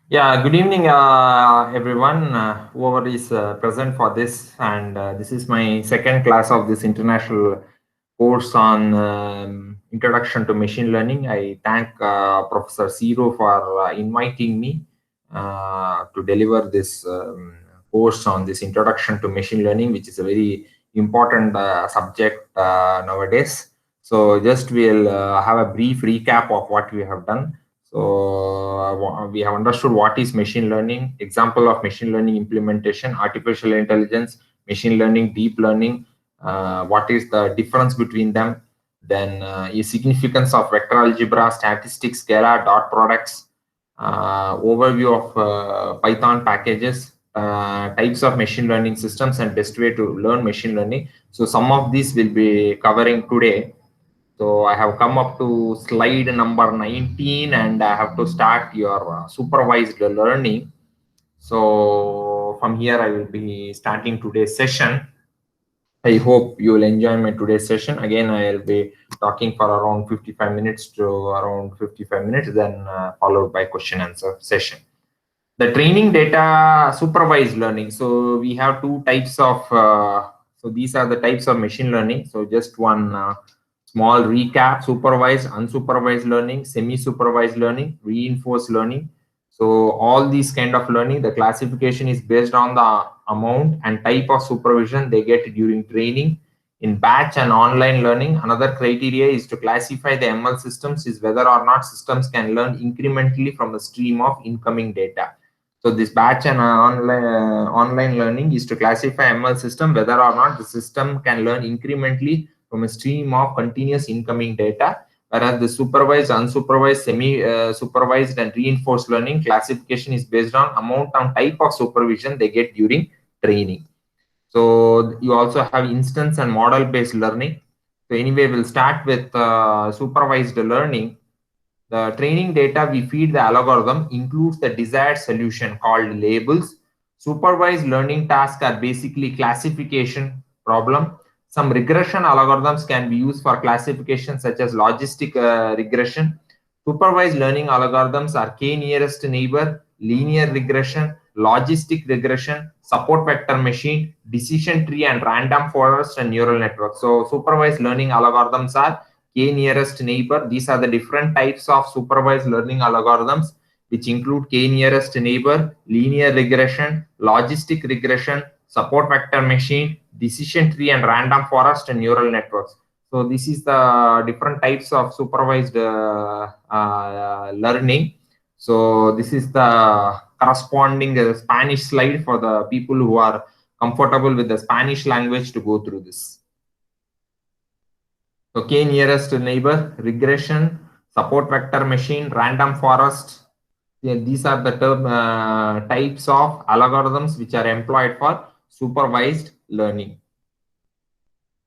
Yeah, good evening, everyone. Whoever is present for this, and this is my second class of this international course on Introduction to Machine Learning. I thank Professor Zero for inviting me to deliver this course on this Introduction to Machine Learning, which is a very important subject nowadays. So, just we'll have a brief recap of what we have done. So we have understood what is machine learning, example of machine learning implementation, artificial intelligence, machine learning, deep learning, what is the difference between them, then significance of vector algebra, statistics, scalar, dot products, overview of Python packages, types of machine learning systems, and best way to learn machine learning. So some of these will be covering today. So I have come up to slide number 19 and I have to start your supervised learning. So from here I will be starting today's session. I hope you will enjoy my today's session. Again, I will be talking for around 55 minutes to around 55 minutes, then followed by question answer session. The training data supervised learning. So we have two types of, so these are the types of machine learning. So just one small recap: supervised, unsupervised learning, semi-supervised learning, reinforced learning. So all these kind of learning, the classification is based on the amount and type of supervision they get during training. In batch and online learning, another criteria is to classify the ML systems is whether or not systems can learn incrementally from the stream of incoming data. So this batch and online learning is to classify ML system whether or not the system can learn incrementally from a stream of continuous incoming data, whereas the supervised, unsupervised, semi-supervised, and reinforced learning classification is based on amount and type of supervision they get during training. So you also have instance and model-based learning. So anyway, we'll start with supervised learning. The training data we feed the algorithm includes the desired solution called labels. Supervised learning tasks are basically classification problem. Some regression algorithms can be used for classification, such as logistic regression. Supervised learning algorithms are k-nearest neighbor, linear regression, logistic regression, support vector machine, decision tree, and random forest and neural network. So supervised learning algorithms are k-nearest neighbor. These are the different types of supervised learning algorithms, which include k-nearest neighbor, linear regression, logistic regression, support vector machine, decision tree, and random forest and neural networks. So this is the different types of supervised learning. So this is the corresponding Spanish slide for the people who are comfortable with the Spanish language to go through this. So k-nearest neighbor, regression, support vector machine, random forest. These are the types of algorithms which are employed for supervised learning.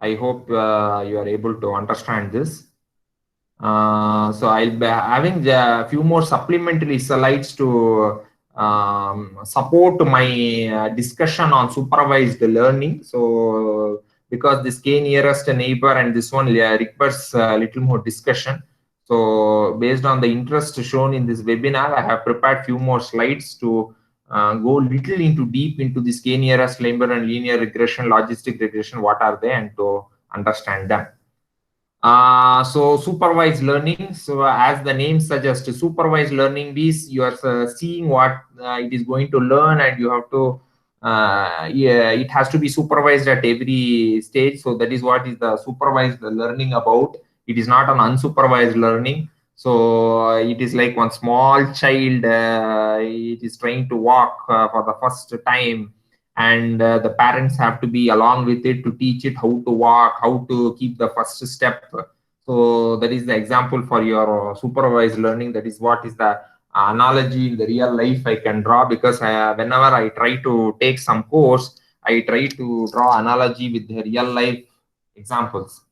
I hope you are able to understand this. So I'll be having a few more supplementary slides to support my discussion on supervised learning. So because this k-nearest neighbor and this one requires a little more discussion. So based on the interest shown in this webinar, I have prepared few more slides to go little into deep into this k-nearest neighbor and linear regression, logistic regression, what are they, and to understand them. So supervised learning. So as the name suggests, supervised learning is you are seeing what it is going to learn, and you have to yeah, it has to be supervised at every stage. So that is what is the supervised learning about. It is not an unsupervised learning. So it is like one small child, it is trying to walk for the first time, and the parents have to be along with it to teach it how to walk, how to keep the first step. So that is the example for your supervised learning. That is what is the analogy in the real life I can draw, because whenever I try to take some course, I try to draw analogy with the real life examples.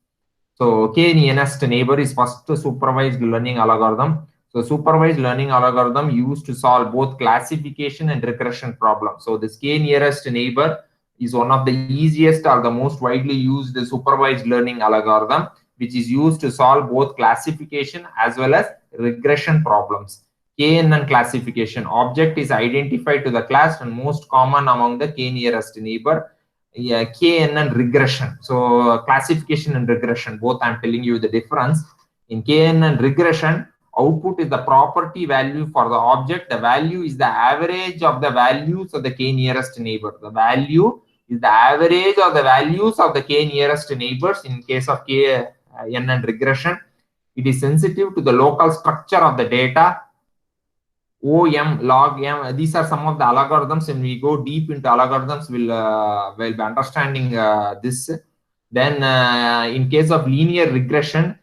So k-nearest neighbor is first supervised learning algorithm. So supervised learning algorithm used to solve both classification and regression problems. So this k-nearest neighbor is one of the easiest or the most widely used supervised learning algorithm, which is used to solve both classification as well as regression problems. KNN classification. Object is identified to the class and most common among the K nearest neighbor. Yeah, KNN regression. So classification and regression, both I'm telling you the difference. In KNN regression, output is the property value for the object. The value is the average of the values of the K nearest neighbor. The value is the average of the values of the K nearest neighbors. In case of KNN regression, it is sensitive to the local structure of the data. OM, log M, these are some of the algorithms. When we go deep into algorithms, we'll be understanding this. Then in case of linear regression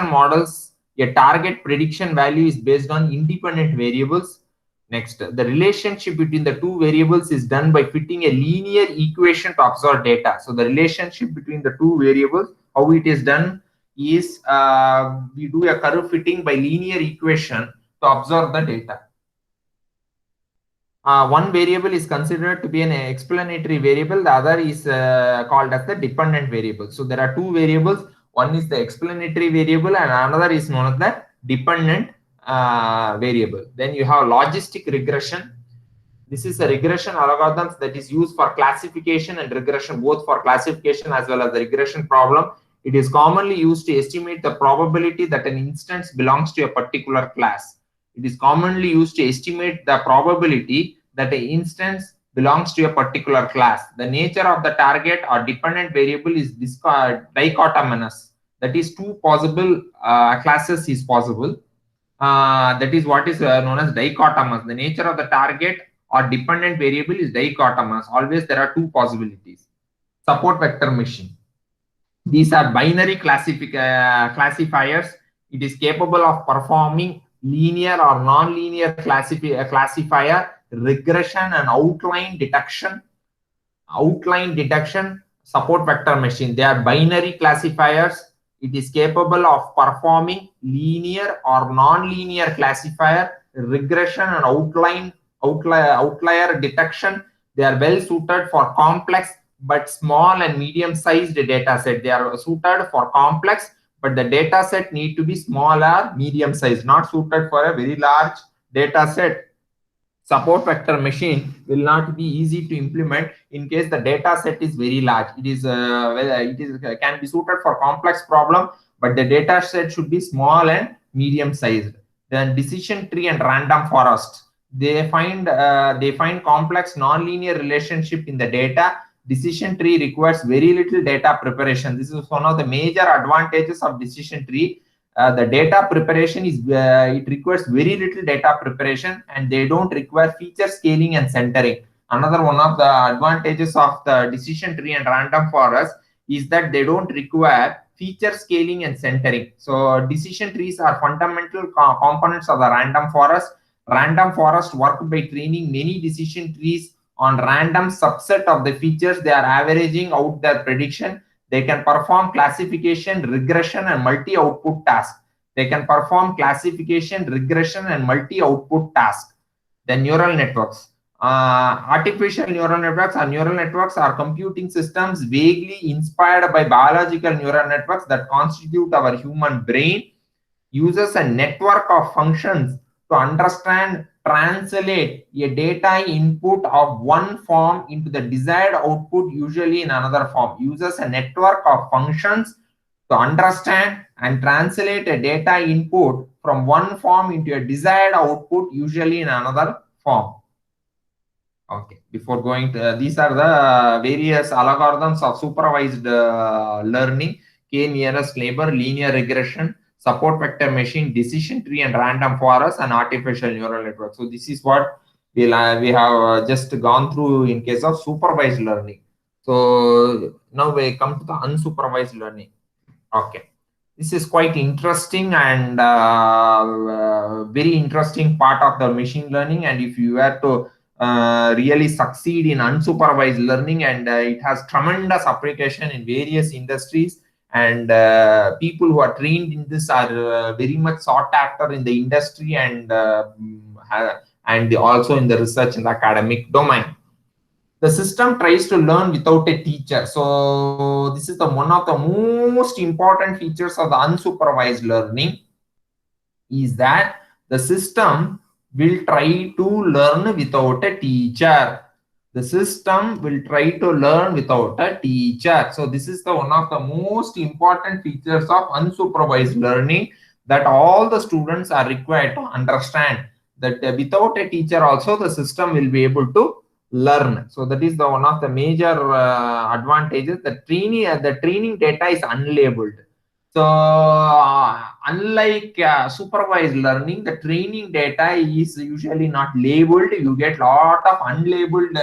models, a target prediction value is based on independent variables. Next, the relationship between the two variables is done by fitting a linear equation to observe data. So the relationship between the two variables, how it is done is we do a curve fitting by linear equation to observe the data. One variable is considered to be an explanatory variable, the other is called as the dependent variable. So there are two variables, one is the explanatory variable and another is known as the dependent variable. Then you have logistic regression. This is a regression algorithm that is used for classification and regression, both for classification as well as the regression problem. It is commonly used to estimate the probability that an instance belongs to a particular class. It is commonly used to estimate the probability that an instance belongs to a particular class. The nature of the target or dependent variable is dichotomous. That is, two possible classes is possible. That is what is known as dichotomous. The nature of the target or dependent variable is dichotomous. Always there are two possibilities. Support vector machine. These are binary classifiers. It is capable of performing linear or non-linear classifier, regression and outline detection. Support vector machine. They are binary classifiers. It is capable of performing linear or non-linear classifier, regression and outlier detection. They are well suited for complex but small and medium-sized data set. They are suited for complex, but the data set need to be small or medium-sized, not suited for a very large data set. Support vector machine will not be easy to implement in case the data set is very large. It can be suited for complex problem, but the data set should be small and medium sized. Then decision tree and random forest. They find complex nonlinear relationship in the data. Decision tree requires very little data preparation. This is one of the major advantages of decision tree. The data preparation is it requires very little data preparation, and they don't require feature scaling and centering. Another one of the advantages of the decision tree and random forest is that they don't require feature scaling and centering. So decision trees are fundamental components of the random forest. Random forest work by training many decision trees on random subset of the features. They are averaging out their prediction. They can perform classification, regression, and multi-output tasks. They can perform classification, regression, and multi-output tasks. Then neural networks. Artificial neural networks are computing systems vaguely inspired by biological neural networks that constitute our human brain. Uses a network of functions to understand, translate a data input of one form into the desired output, usually in another form. Uses a network of functions to understand and translate a data input from one form into a desired output, usually in another form. Okay, before going to these are the various algorithms of supervised learning: K nearest neighbor, linear regression, support vector machine, decision tree and random forest, and artificial neural network. So this is what we have just gone through in case of supervised learning. So now we come to the unsupervised learning. Okay, this is quite interesting and very interesting part of the machine learning. And if you were to really succeed in unsupervised learning, and it has tremendous application in various industries, and people who are trained in this are very much sought after in the industry and also in the research and academic domain. The system tries to learn without a teacher. So this is one of the most important features of the unsupervised learning, is that the system will try to learn without a teacher. The system will try to learn without a teacher. So this is the one of the most important features of unsupervised learning, that all the students are required to understand that without a teacher also the system will be able to learn. So that is the one of the major advantages. The training data is unlabeled. So unlike supervised learning, the training data is usually not labeled. You get lot of unlabeled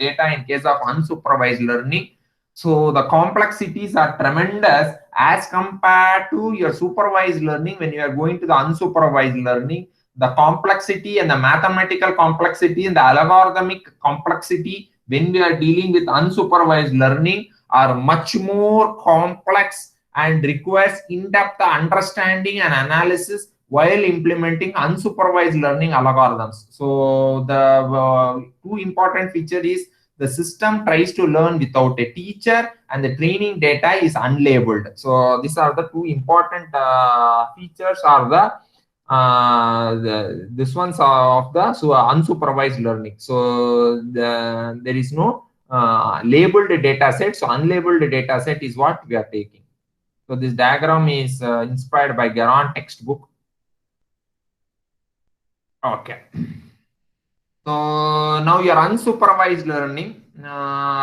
data in case of unsupervised learning. So the complexities are tremendous as compared to your supervised learning. When you are going to the unsupervised learning, the complexity and the mathematical complexity and the algorithmic complexity when we are dealing with unsupervised learning are much more complex and requires in-depth understanding and analysis while implementing unsupervised learning algorithms. So the two important feature is the system tries to learn without a teacher and the training data is unlabeled. So these are the two important features are this ones of the unsupervised learning. So there is no labeled data set. So unlabeled data set is what we are taking. So this diagram is inspired by Garon textbook. Okay. So now your unsupervised learning,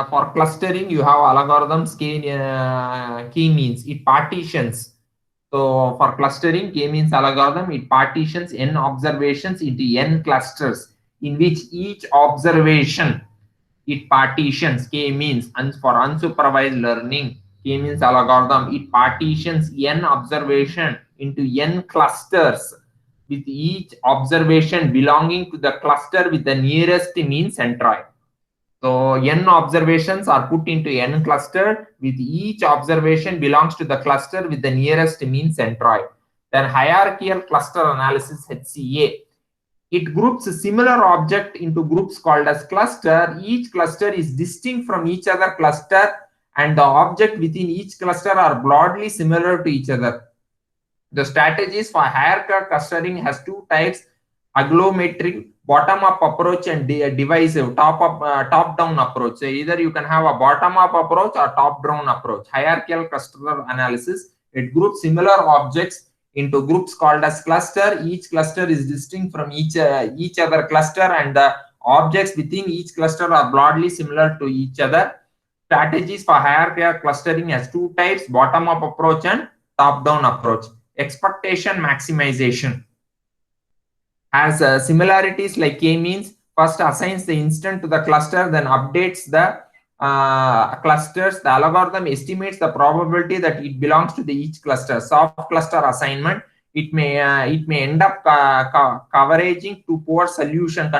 for clustering, you have algorithms, k-means, it partitions. So for clustering, k-means algorithm, it partitions n observations into n clusters, in which each observation, it partitions k-means, and for unsupervised learning, k-means algorithm, it partitions n observation into n clusters, with each observation belonging to the cluster with the nearest mean centroid. So n observations are put into n cluster, with each observation belongs to the cluster with the nearest mean centroid. Then hierarchical cluster analysis, HCA. It groups a similar object into groups called as cluster. Each cluster is distinct from each other cluster, and the object within each cluster are broadly similar to each other. The strategies for hierarchical clustering has two types: agglomerative bottom-up approach and divisive top-down approach. So either you can have a bottom-up approach or top-down approach. Hierarchical cluster analysis, it groups similar objects into groups called as cluster. Each cluster is distinct from each other cluster, and the objects within each cluster are broadly similar to each other. Strategies for hierarchical clustering has two types: bottom-up approach and top-down approach. Expectation maximization has similarities like k-means. First assigns the instant to the cluster, then updates the clusters. The algorithm estimates the probability that it belongs to the each cluster. Soft cluster assignment, it may end up converging to poor solution.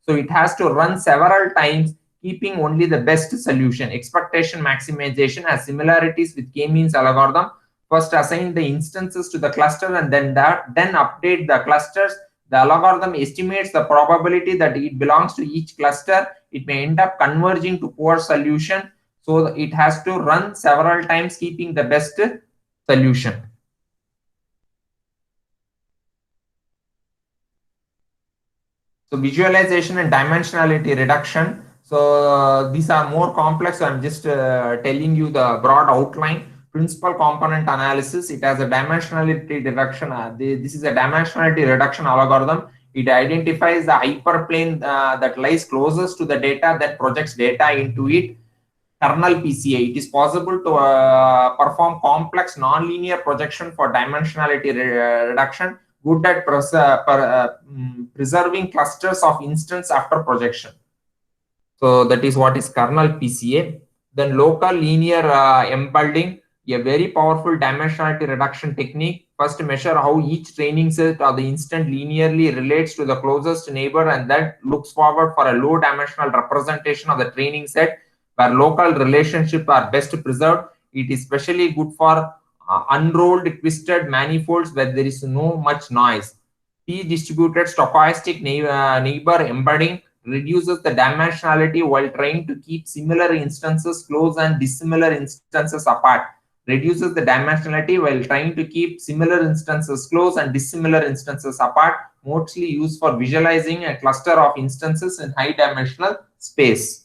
So it has to run several times, keeping only the best solution. Expectation maximization has similarities with k-means algorithm. First assign the instances to the cluster and then update the clusters. The algorithm estimates the probability that it belongs to each cluster. It may end up converging to poor solution, so it has to run several times, keeping the best solution. So visualization and dimensionality reduction. So these are more complex. So I'm just telling you the broad outline. Principal component analysis, it has a dimensionality reduction. This is a dimensionality reduction algorithm. It identifies the hyperplane that lies closest to the data, that projects data into it. Kernel PCA, it is possible to perform complex nonlinear projection for dimensionality reduction, good at preserving clusters of instance after projection. So that is what is kernel PCA. Then local linear embedding, a very powerful dimensionality reduction technique. First, measure how each training set or the instant linearly relates to the closest neighbor, and that looks forward for a low dimensional representation of the training set where local relationships are best preserved. It is especially good for unrolled twisted manifolds where there is no much noise. P-distributed stochastic neighbor embedding reduces the dimensionality while trying to keep similar instances close and dissimilar instances apart. reduces the dimensionality while trying to keep similar instances close and dissimilar instances apart, mostly used for visualizing a cluster of instances in high dimensional space.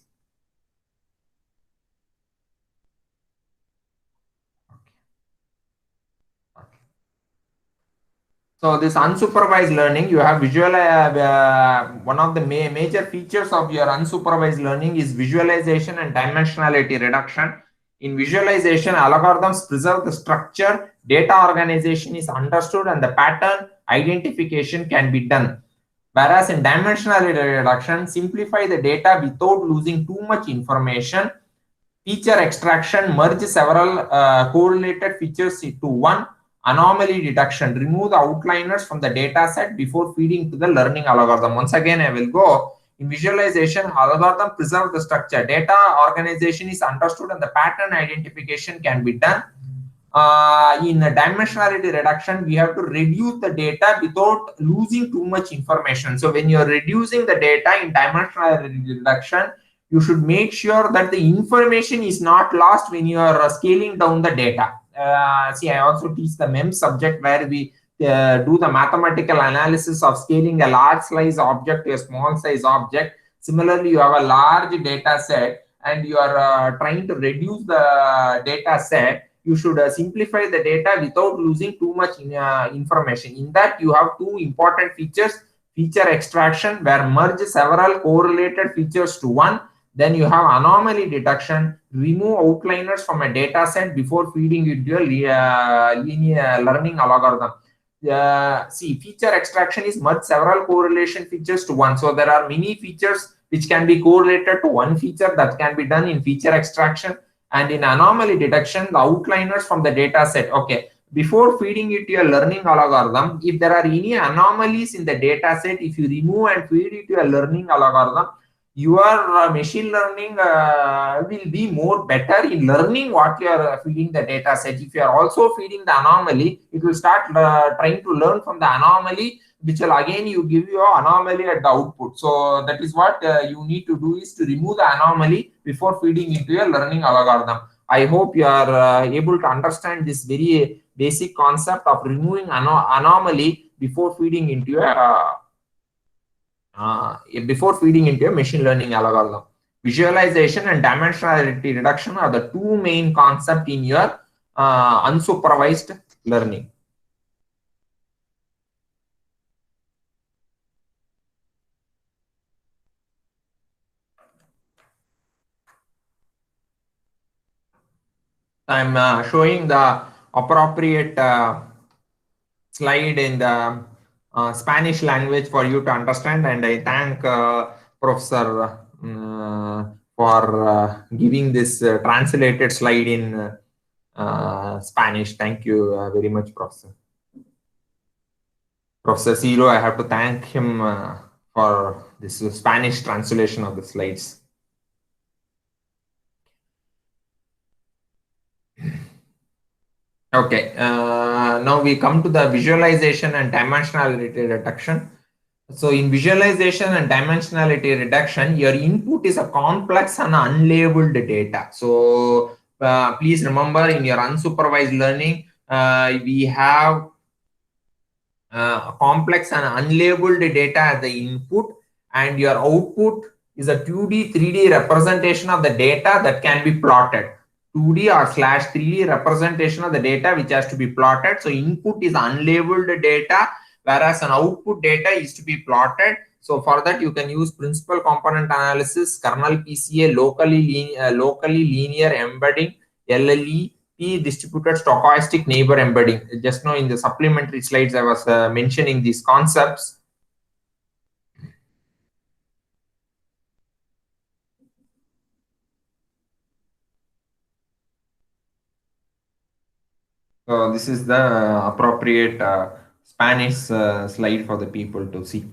So this unsupervised learning, you have one of the major features of your unsupervised learning is visualization and dimensionality reduction. In visualization, algorithms preserve the structure, data organization is understood, and the pattern identification can be done. Whereas in dimensionality reduction, simplify the data without losing too much information. Feature extraction, merge several correlated features into one. Anomaly detection, remove the outliners from the data set before feeding to the learning algorithm. Once again, I will go. In visualization, algorithm preserve the structure. Data organization is understood and the pattern identification can be done. In dimensionality reduction, we have to reduce the data without losing too much information. So when you're reducing the data in dimensionality reduction, you should make sure that the information is not lost when you are scaling down the data. See, I also teach the MEM subject where we do the mathematical analysis of scaling a large size object to a small size object. Similarly, you have a large data set and you are trying to reduce the data set. You should simplify the data without losing too much information. In that, you have two important features: feature extraction, where merge several correlated features to one. Then you have anomaly detection, remove outliners from a data set before feeding into a linear learning algorithm. See, feature extraction is merge several correlation features to one. So there are many features which can be correlated to one feature that can be done in feature extraction. And in anomaly detection, the outliners from the data set. Okay, before feeding it to your learning algorithm, if there are any anomalies in the data set, if you remove and feed it to your learning algorithm, your machine learning will be more better in learning what you are feeding the data set. If you are also feeding the anomaly, it will start trying to learn from the anomaly, which will again you give you an anomaly at the output. So that is what you need to do, is to remove the anomaly before feeding into your learning algorithm. I hope you are able to understand this very basic concept of removing anomaly before feeding into your machine learning algorithm. Visualization and dimensionality reduction are the two main concepts in your unsupervised learning. I'm showing the appropriate slide in the Spanish language for you to understand, and I thank Professor for giving this translated slide in Spanish. Thank you very much, Professor. Professor Zero, I have to thank him for this Spanish translation of the slides. Okay, now we come to the visualization and dimensionality reduction. So in visualization and dimensionality reduction, your input is a complex and unlabeled data. So please remember, in your unsupervised learning, we have complex and unlabeled data as the input, and your output is a 2D 3D representation of the data that can be plotted. 2D or slash 3D representation of the data which has to be plotted. So input is unlabeled data, whereas an output data is to be plotted. So for that, you can use principal component analysis, kernel PCA, locally linear embedding, LLE, distributed stochastic neighbor embedding. Just now in the supplementary slides, I was mentioning these concepts. So this is the appropriate Spanish slide for the people to see.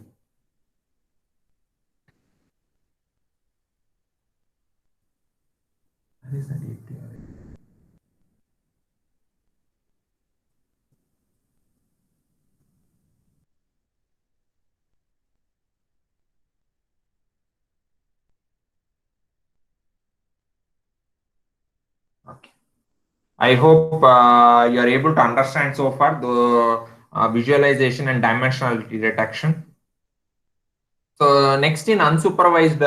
Okay. I hope you are able to understand so far the visualization and dimensionality detection. So next in unsupervised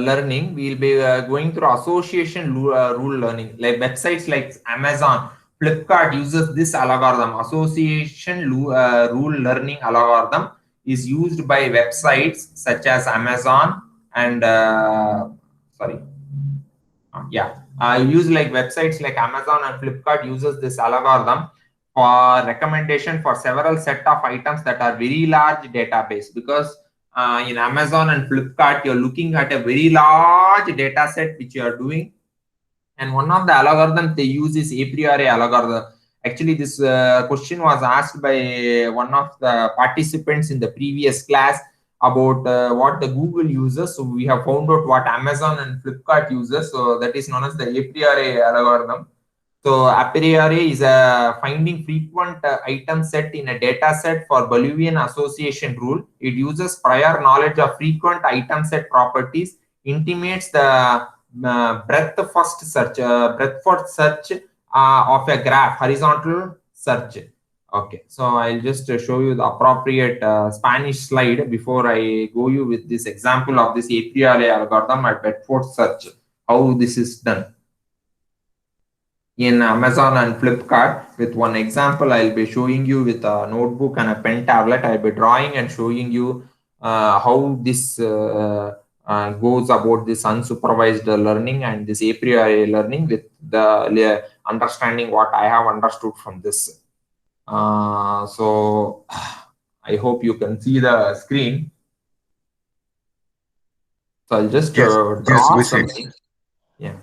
learning, we'll be going through association rule learning. Like websites like Amazon, Flipkart uses this algorithm. Association rule learning algorithm is used by websites such as Amazon and sorry, use like websites like Amazon and Flipkart uses this algorithm for recommendation for several set of items that are very large database, because in Amazon and Flipkart you're looking at a very large data set which you are doing, and one of the algorithms they use is a priori algorithm. Actually, this question was asked by one of the participants in the previous class about what the Google uses. So we have found out what Amazon and Flipkart uses. So that is known as the a priori algorithm. So a priori is a finding frequent item set in a data set for Boolean association rule. It uses prior knowledge of frequent item set properties, intimates the breadth first search of a graph, horizontal search. Okay, so I'll just show you the appropriate Spanish slide before I go you with this example of this a priori algorithm at breadth first search, how this is done in Amazon and Flipkart. With one example, I'll be showing you with a notebook and a pen tablet. I'll be drawing and showing you how this goes about this unsupervised learning and this a priori learning with the understanding what I have understood from this. So I hope you can see the screen. So I'll just Yes, draw we see. something. Yeah.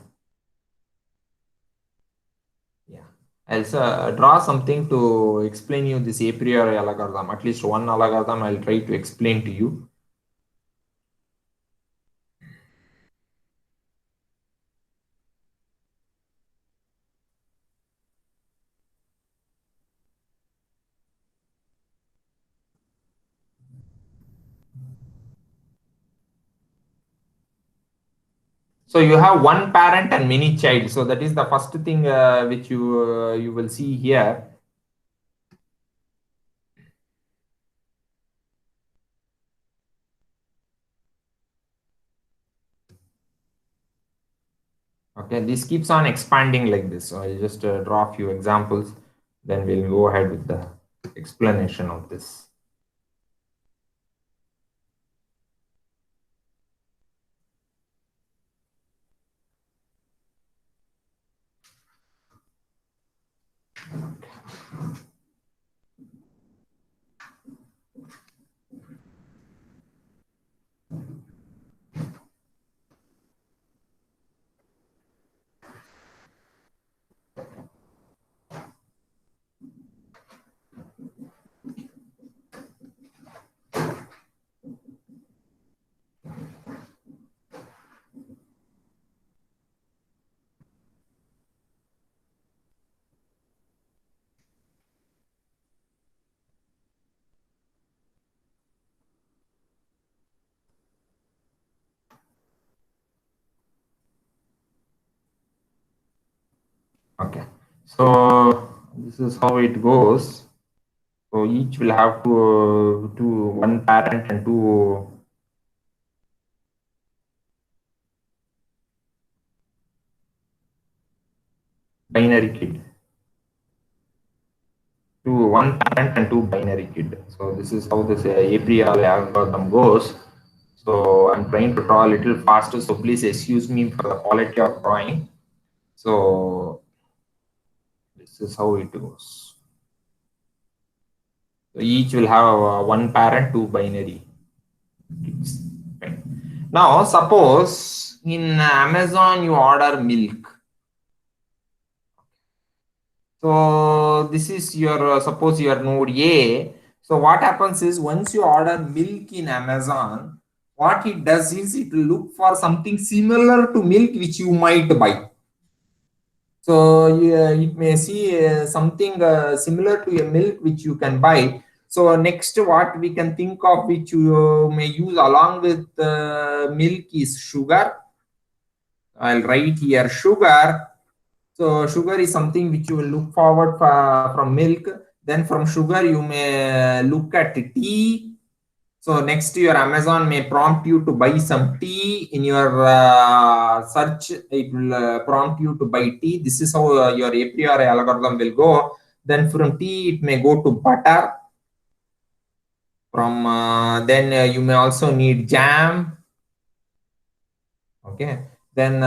I'll draw something to explain you this a priori algorithm. At least one algorithm I'll try to explain to you. So you have one parent and many child. So that is the first thing which you will see here. Okay, this keeps on expanding like this. So I'll just draw a few examples. Then we'll go ahead with the explanation of this. Okay, so this is how it goes. So each will have two one parent and two binary kid. One parent and two binary kid. So this is how this APL algorithm goes. So I'm trying to draw a little faster. So please excuse me for the quality of drawing. So this is how it goes. So each will have one parent, two binary kids. Right. Now suppose in Amazon you order milk. So this is your suppose your node A. So what happens is once you order milk in Amazon, what it does is it will look for something similar to milk which you might buy. So it may see something similar to a milk which you can buy. So next, what we can think of which you may use along with milk is sugar. I'll write here sugar. So sugar is something which you will look forward from milk. Then from sugar, you may look at tea. So next, your Amazon may prompt you to buy some tea in your search. It will prompt you to buy tea. This is how your a priori algorithm will go. Then from tea, it may go to butter. From then you may also need jam. Okay. Then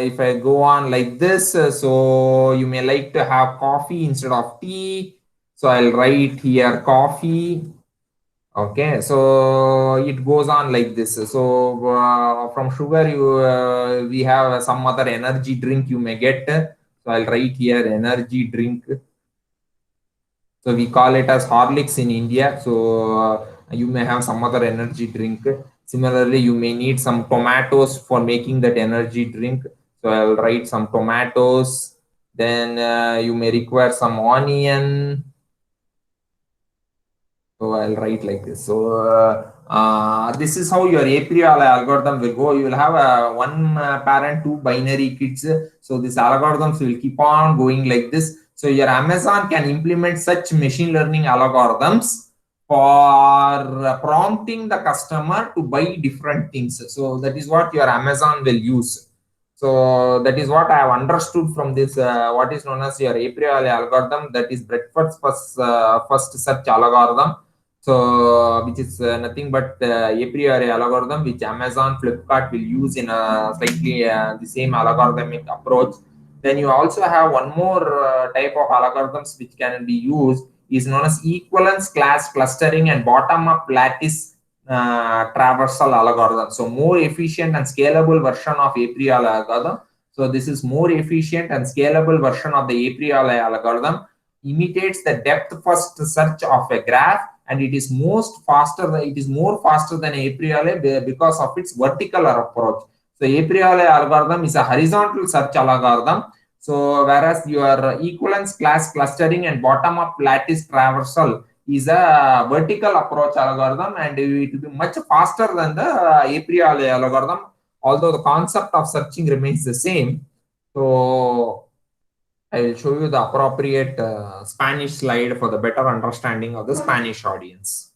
if I go on like this, so you may like to have coffee instead of tea. So I'll write here coffee. Okay, so it goes on like this. So from sugar, we have some other energy drink you may get. So I'll write here energy drink. So we call it as Horlicks in India. So you may have some other energy drink. Similarly, you may need some tomatoes for making that energy drink. So I'll write some tomatoes. Then you may require some onion. So I'll write like this. So this is how your a priori algorithm will go. You will have one parent, two binary kids. So these algorithms will keep on going like this. So your Amazon can implement such machine learning algorithms for prompting the customer to buy different things. So that is what your Amazon will use. So that is what I have understood from this, what is known as your a priori algorithm, that is Bradford's first search algorithm. So which is nothing but a priori algorithm which Amazon, Flipkart will use in a slightly the same algorithmic approach. Then you also have one more type of algorithms which can be used, is known as equivalence class clustering and bottom-up lattice traversal algorithm. So more efficient and scalable version of a priori algorithm. So this is more efficient and scalable version of the a priori algorithm, imitates the depth first search of a graph, and it is more faster than a priori because of its vertical approach. So a priori algorithm is a horizontal search algorithm. So whereas your equivalence class clustering and bottom up lattice traversal is a vertical approach algorithm, and it will be much faster than the a priori algorithm, although the concept of searching remains the same. So I will show you the appropriate Spanish slide for the better understanding of the Spanish audience.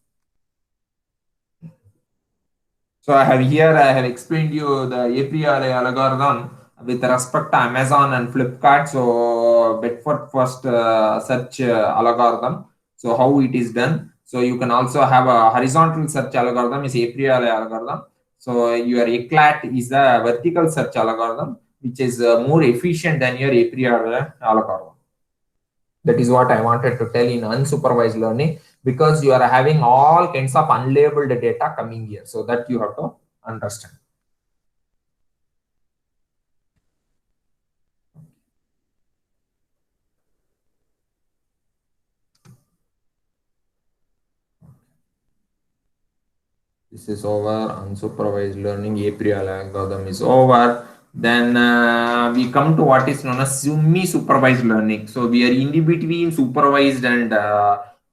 So I have explained you the a priori algorithm with respect to Amazon and Flipkart. So Bedford first search algorithm. So how it is done. So you can also have a horizontal search algorithm is a priori algorithm. So your eclat is the vertical search algorithm, which is more efficient than your a priori algorithm. That is what I wanted to tell in unsupervised learning, because you are having all kinds of unlabeled data coming here. So that you have to understand. This is over. Unsupervised learning, a priori algorithm is over. Then we come to what is known as semi-supervised learning. So we are in between supervised and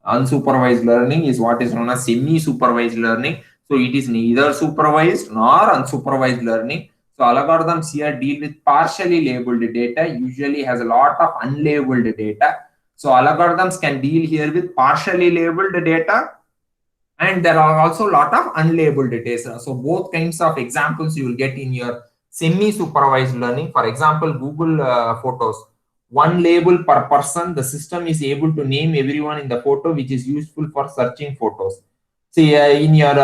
unsupervised learning is what is known as semi-supervised learning. So it is neither supervised nor unsupervised learning. So algorithms here deal with partially labeled data, usually has a lot of unlabeled data. So algorithms can deal here with partially labeled data, and there are also a lot of unlabeled data. So both kinds of examples you will get in your semi-supervised learning. For example, Google Photos. One label per person, the system is able to name everyone in the photo, which is useful for searching photos. See, in your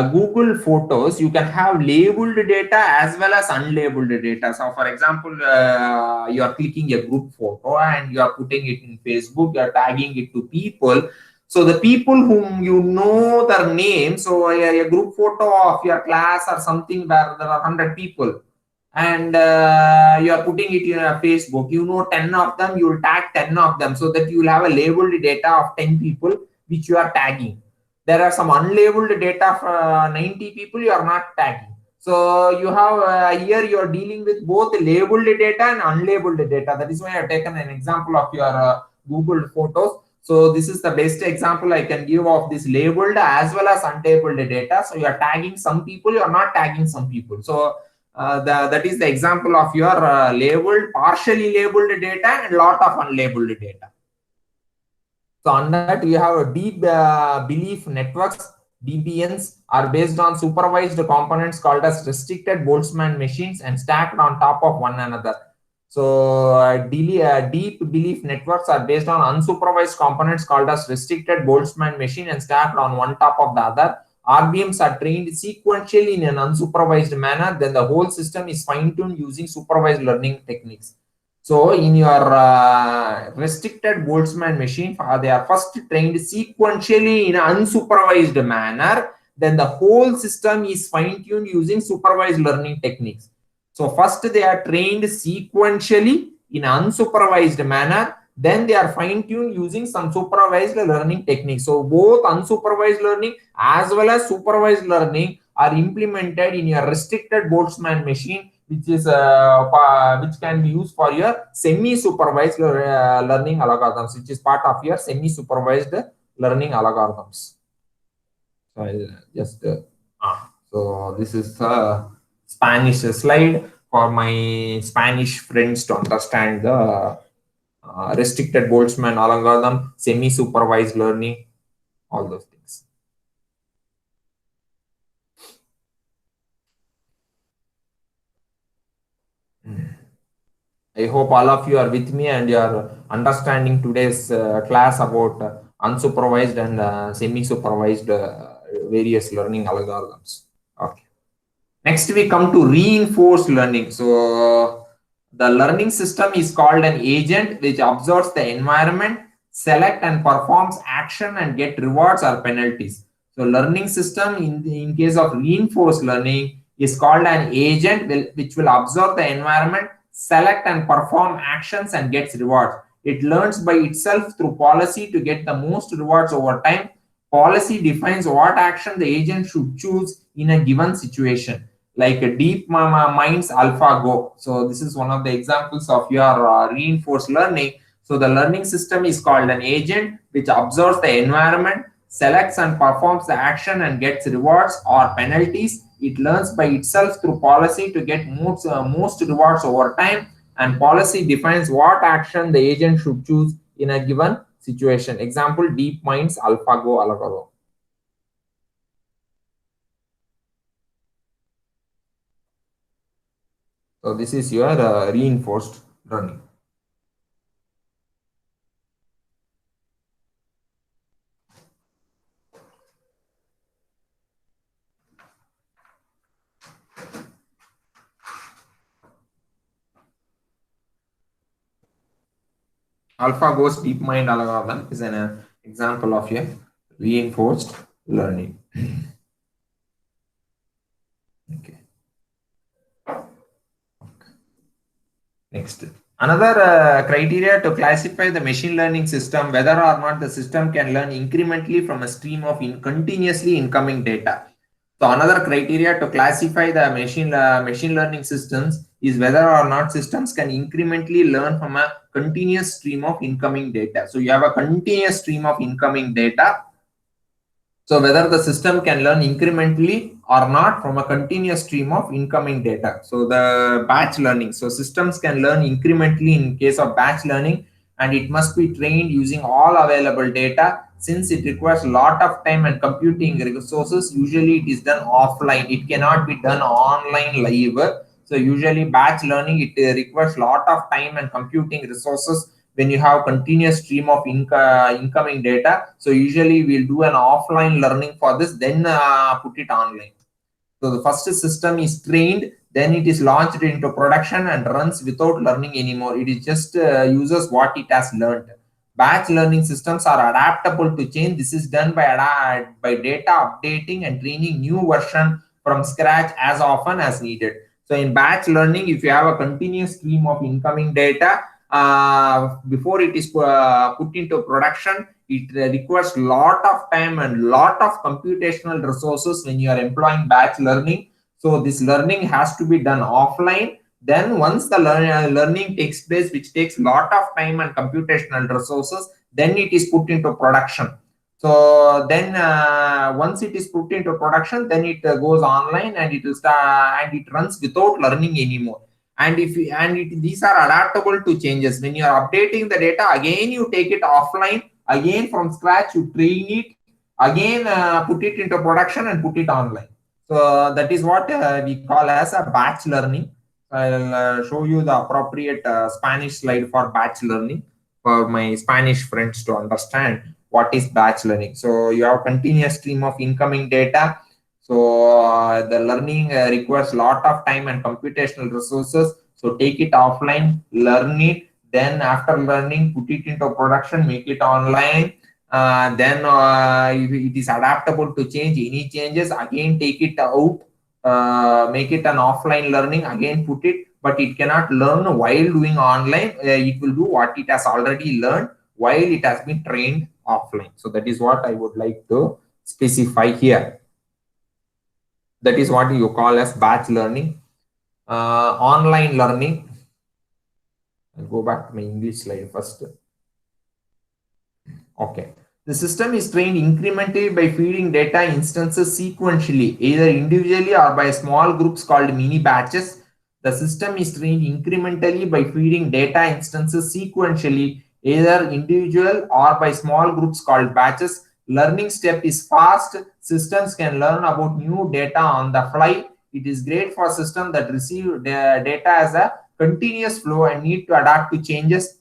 Google Photos, you can have labeled data as well as unlabeled data. So, for example, you are clicking a group photo and you are putting it in Facebook, you are tagging it to people. So the people whom you know their name, so a group photo of your class or something where there are 100 people, and you are putting it in a Facebook, you know 10 of them, you will tag 10 of them, so that you will have a labeled data of 10 people which you are tagging. There are some unlabeled data of 90 people you are not tagging. So you have here you are dealing with both labeled data and unlabeled data. That is why I have taken an example of your Google Photos. So this is the best example I can give of this labeled as well as unlabeled data. So you are tagging some people, you are not tagging some people. So that is the example of your labeled, partially labeled data and lot of unlabeled data. So on that, we have a deep belief networks. DBNs are based on supervised components called as restricted Boltzmann machines and stacked on top of one another. So deep belief networks are based on unsupervised components called as restricted Boltzmann machine and stacked on one top of the other. RBMs are trained sequentially in an unsupervised manner. Then the whole system is fine-tuned using supervised learning techniques. So in your restricted Boltzmann machine, they are first trained sequentially in an unsupervised manner. Then the whole system is fine-tuned using supervised learning techniques. So first they are trained sequentially in unsupervised manner. Then they are fine-tuned using some supervised learning techniques. So both unsupervised learning as well as supervised learning are implemented in your restricted Boltzmann machine, which is which can be used for your semi-supervised learning algorithms, which is part of your semi-supervised learning algorithms. So I'll just so this is a Spanish slide for my Spanish friends to understand the restricted Boltzmann algorithm, semi-supervised learning, all those things. I hope all of you are with me and you are understanding today's class about unsupervised and semi-supervised various learning algorithms. Okay. Next, we come to reinforced learning. So the learning system is called an agent which observes the environment, select and performs action and get rewards or penalties. So learning system in case of reinforced learning is called an agent which will observe the environment, select and perform actions and gets rewards. It learns by itself through policy to get the most rewards over time. Policy defines what action the agent should choose in a given situation, like a deep minds AlphaGo. So this is one of the examples of your reinforced learning. So the learning system is called an agent which observes the environment, selects and performs the action and gets rewards or penalties. It learns by itself through policy to get most rewards over time, and policy defines what action the agent should choose in a given situation. Example, deep minds AlphaGo algorithm. So this is your reinforced learning. AlphaGo's DeepMind algorithm is an example of a reinforced learning. Okay. Next, another criteria to classify the machine learning system, whether or not the system can learn incrementally from a stream of continuously incoming data. So another criteria to classify the machine learning systems is whether or not systems can incrementally learn from a continuous stream of incoming data. So you have a continuous stream of incoming data. So whether the system can learn incrementally or not from a continuous stream of incoming data. So the batch learning. So systems can learn incrementally in case of batch learning, and it must be trained using all available data. Since it requires a lot of time and computing resources, usually it is done offline. It cannot be done online live. So usually batch learning, it requires a lot of time and computing resources when you have continuous stream of incoming data. So usually we'll do an offline learning for this, then put it online. So the first system is trained, then it is launched into production and runs without learning anymore. It is just uses what it has learned. Batch learning systems are adaptable to change. This is done by data updating and training new version from scratch as often as needed. So in batch learning, if you have a continuous stream of incoming data, before it is put into production, it requires a lot of time and lot of computational resources when you are employing batch learning. So this learning has to be done offline. Then once the learning takes place, which takes a lot of time and computational resources, then it is put into production. So then once it is put into production, then it goes online and it will start and it runs without learning anymore. And these are adaptable to changes. When you are updating the data, again you take it offline, again from scratch you train it, again put it into production and put it online. So that is what we call as a batch learning. I'll show you the appropriate Spanish slide for batch learning for my Spanish friends to understand what is batch learning. So you have continuous stream of incoming data. So the learning requires a lot of time and computational resources. So take it offline, learn it, then after learning, put it into production, make it online. Then if it is adaptable to change, any changes, again take it out, make it an offline learning, again put it, but it cannot learn while doing online. It will do what it has already learned while it has been trained offline. So that is what I would like to specify here. That is what you call as batch learning. Online learning. I'll go back to my English slide first. Okay. The system is trained incrementally by feeding data instances sequentially, either individually or by small groups called mini batches. The system is trained incrementally by feeding data instances sequentially, either individual or by small groups called batches. Learning step is fast. Systems can learn about new data on the fly. It is great for systems that receive the data as a continuous flow and need to adapt to changes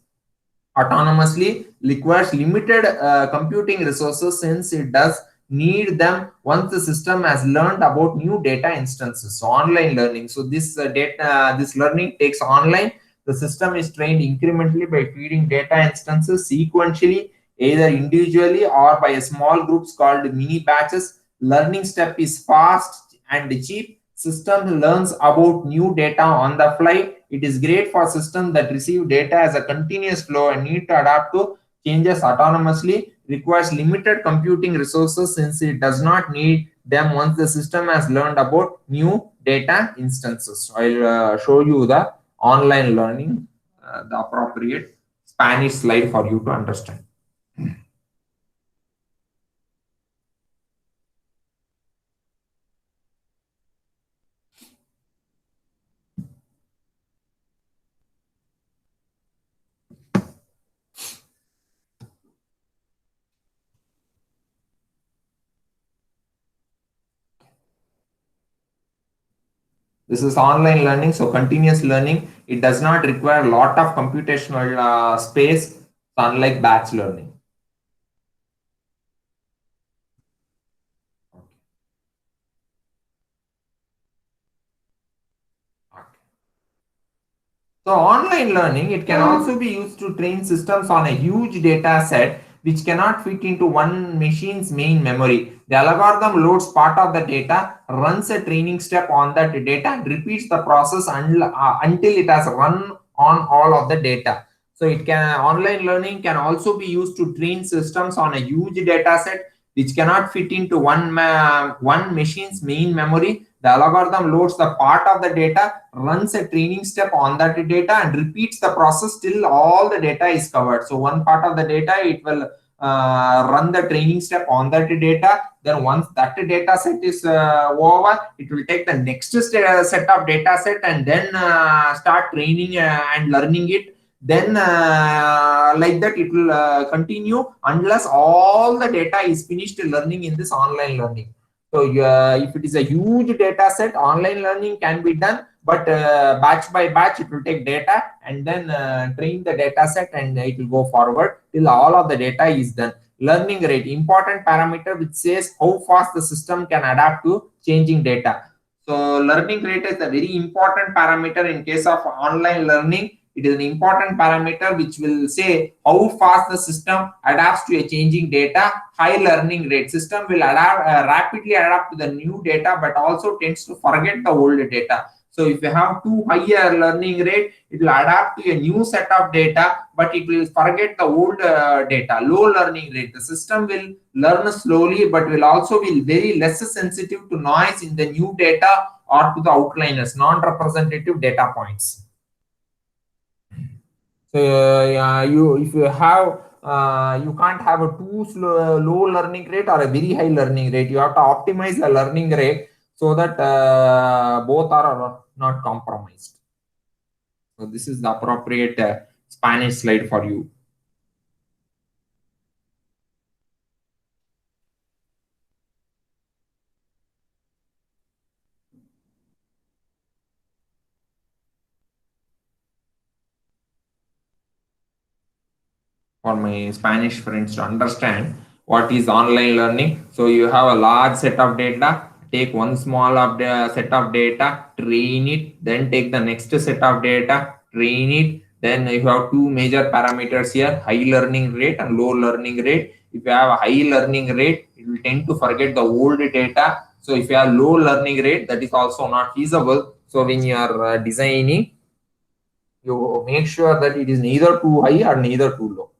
autonomously, requires limited computing resources since it does need them once the system has learned about new data instances. So online learning. So this learning takes online. The system is trained incrementally by feeding data instances sequentially, either individually or by small groups called mini batches. Learning step is fast and cheap. System learns about new data on the fly. It is great for systems that receive data as a continuous flow and need to adapt to changes autonomously, requires limited computing resources since it does not need them once the system has learned about new data instances. So I'll show you the online learning, the appropriate Spanish slide for you to understand. This is online learning, so continuous learning. It does not require a lot of computational space, unlike batch learning. So online learning, it can also be used to train systems on a huge data set which cannot fit into one machine's main memory. The algorithm loads part of the data, runs a training step on that data, and repeats the process until it has run on all of the data. So it can online learning can also be used to train systems on a huge data set which cannot fit into one machine's main memory. The algorithm loads the part of the data, runs a training step on that data, and repeats the process till all the data is covered. So one part of the data, it will run the training step on that data. Then once that data set is over, it will take the next set of data set and then start training and learning it. Then like that it will continue unless all the data is finished learning in this online learning. So if it is a huge data set, online learning can be done, but batch by batch it will take data and then train the data set and it will go forward till all of the data is done. Learning rate, important parameter which says how fast the system can adapt to changing data. So learning rate is a very important parameter in case of online learning. It is an important parameter which will say how fast the system adapts to a changing data. High learning rate, system will rapidly adapt to the new data, but also tends to forget the old data. So if you have too higher learning rate, it will adapt to a new set of data, but it will forget the old data. Low learning rate, the system will learn slowly, but will also be very less sensitive to noise in the new data or to the outliners, non-representative data points. So if you have you can't have a too low learning rate or a very high learning rate. You have to optimize the learning rate so that both are not compromised. So this is the appropriate Spanish slide for you. For my Spanish friends to understand what is online learning. So you have a large set of data, take one small of the set of data, train it, then take the next set of data, train it. Then you have two major parameters here, high learning rate and low learning rate. If you have a high learning rate, it will tend to forget the old data. So if you have low learning rate, that is also not feasible. So when you are designing, you make sure that it is neither too high or neither too low.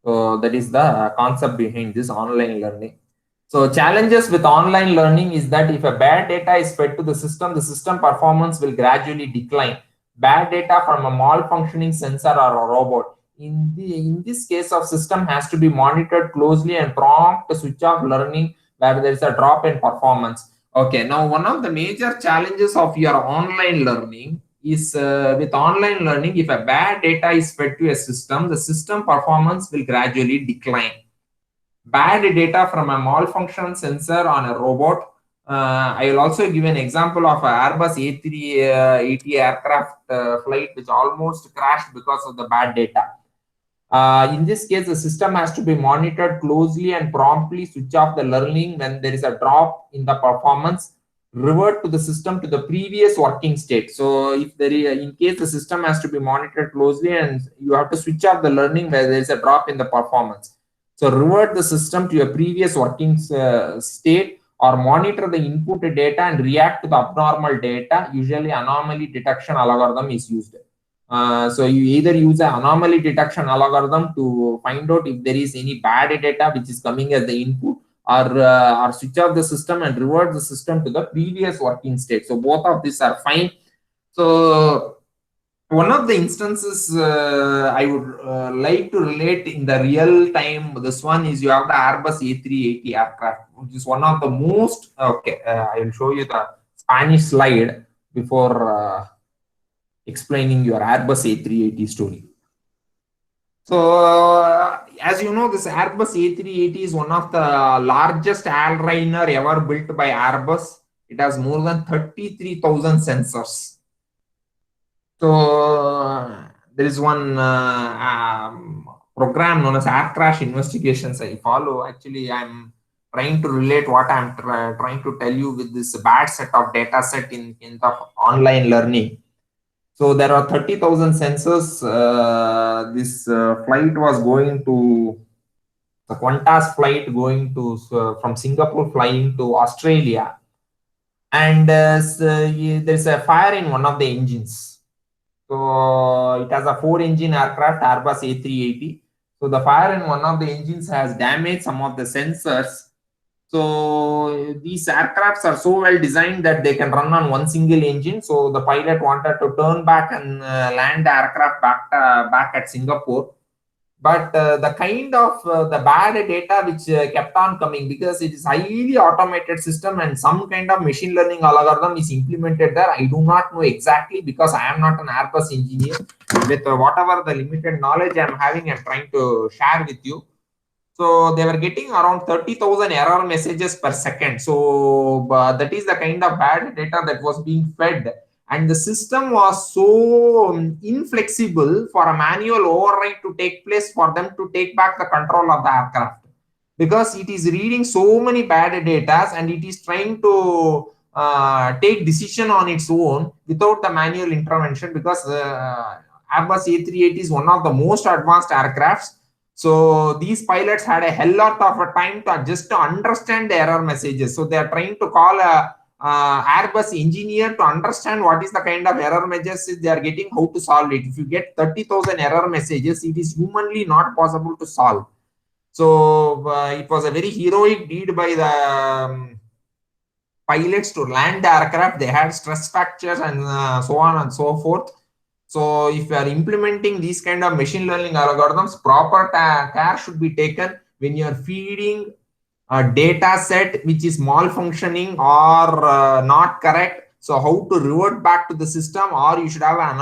So that is the concept behind this online learning. So challenges with online learning is that if a bad data is fed to the system performance will gradually decline. Bad data from a malfunctioning sensor or a robot. In this case of system has to be monitored closely and prompt to switch off learning where there is a drop in performance. Okay, now one of the major challenges of your online learning is with online learning, if a bad data is fed to a system, the system performance will gradually decline. Bad data from a malfunction sensor on a robot. I will also give an example of a Airbus A380 aircraft flight which almost crashed because of the bad data. In this case, the system has to be monitored closely and promptly switch off the learning when there is a drop in the performance, revert to the system to the previous working state. So if there is, in case the system has to be monitored closely and you have to switch off the learning where there is a drop in the performance. So revert the system to your previous working state or monitor the input data and react to the abnormal data. Usually anomaly detection algorithm is used. So you either use an anomaly detection algorithm to find out if there is any bad data which is coming as the input, or switch off the system and revert the system to the previous working state. So both of these are fine. So one of the instances I would like to relate in the real time, this one is you have the Airbus A380 aircraft, which is one of the most, okay, I will show you the Spanish slide before explaining your Airbus A380 story. So, as you know, this Airbus A380 is one of the largest airliner ever built by Airbus. It has more than 33,000 sensors. So, there is one program known as air crash investigations I follow. Actually, I'm trying to relate what I'm trying to tell you with this bad set of data set in the online learning. So there are 30,000 sensors. This flight was going to the Qantas flight going to from Singapore flying to Australia, and there's a fire in one of the engines. So it has a 4-engine aircraft, Airbus A380. So the fire in one of the engines has damaged some of the sensors. So these aircrafts are so well designed that they can run on one single engine. So the pilot wanted to turn back and land the aircraft back at Singapore. But the kind of the bad data which kept on coming, because it is highly automated system and some kind of machine learning algorithm is implemented there. I do not know exactly because I am not an Airbus engineer. With whatever the limited knowledge I am having, I am trying to share with you. So they were getting around 30,000 error messages per second. So that is the kind of bad data that was being fed. And the system was so inflexible for a manual override to take place for them to take back the control of the aircraft. Because it is reading so many bad data and it is trying to take decision on its own without the manual intervention, because Airbus A380 is one of the most advanced aircrafts. So these pilots had a hell lot of a time to just to understand the error messages. So they are trying to call a Airbus engineer to understand what is the kind of error messages they are getting, how to solve it. If you get 30,000 error messages, it is humanly not possible to solve. So it was a very heroic deed by the pilots to land the aircraft. They had stress fractures and so on and so forth. So if you are implementing these kind of machine learning algorithms, proper care should be taken when you are feeding a data set which is malfunctioning or not correct. So how to revert back to the system, or you should have an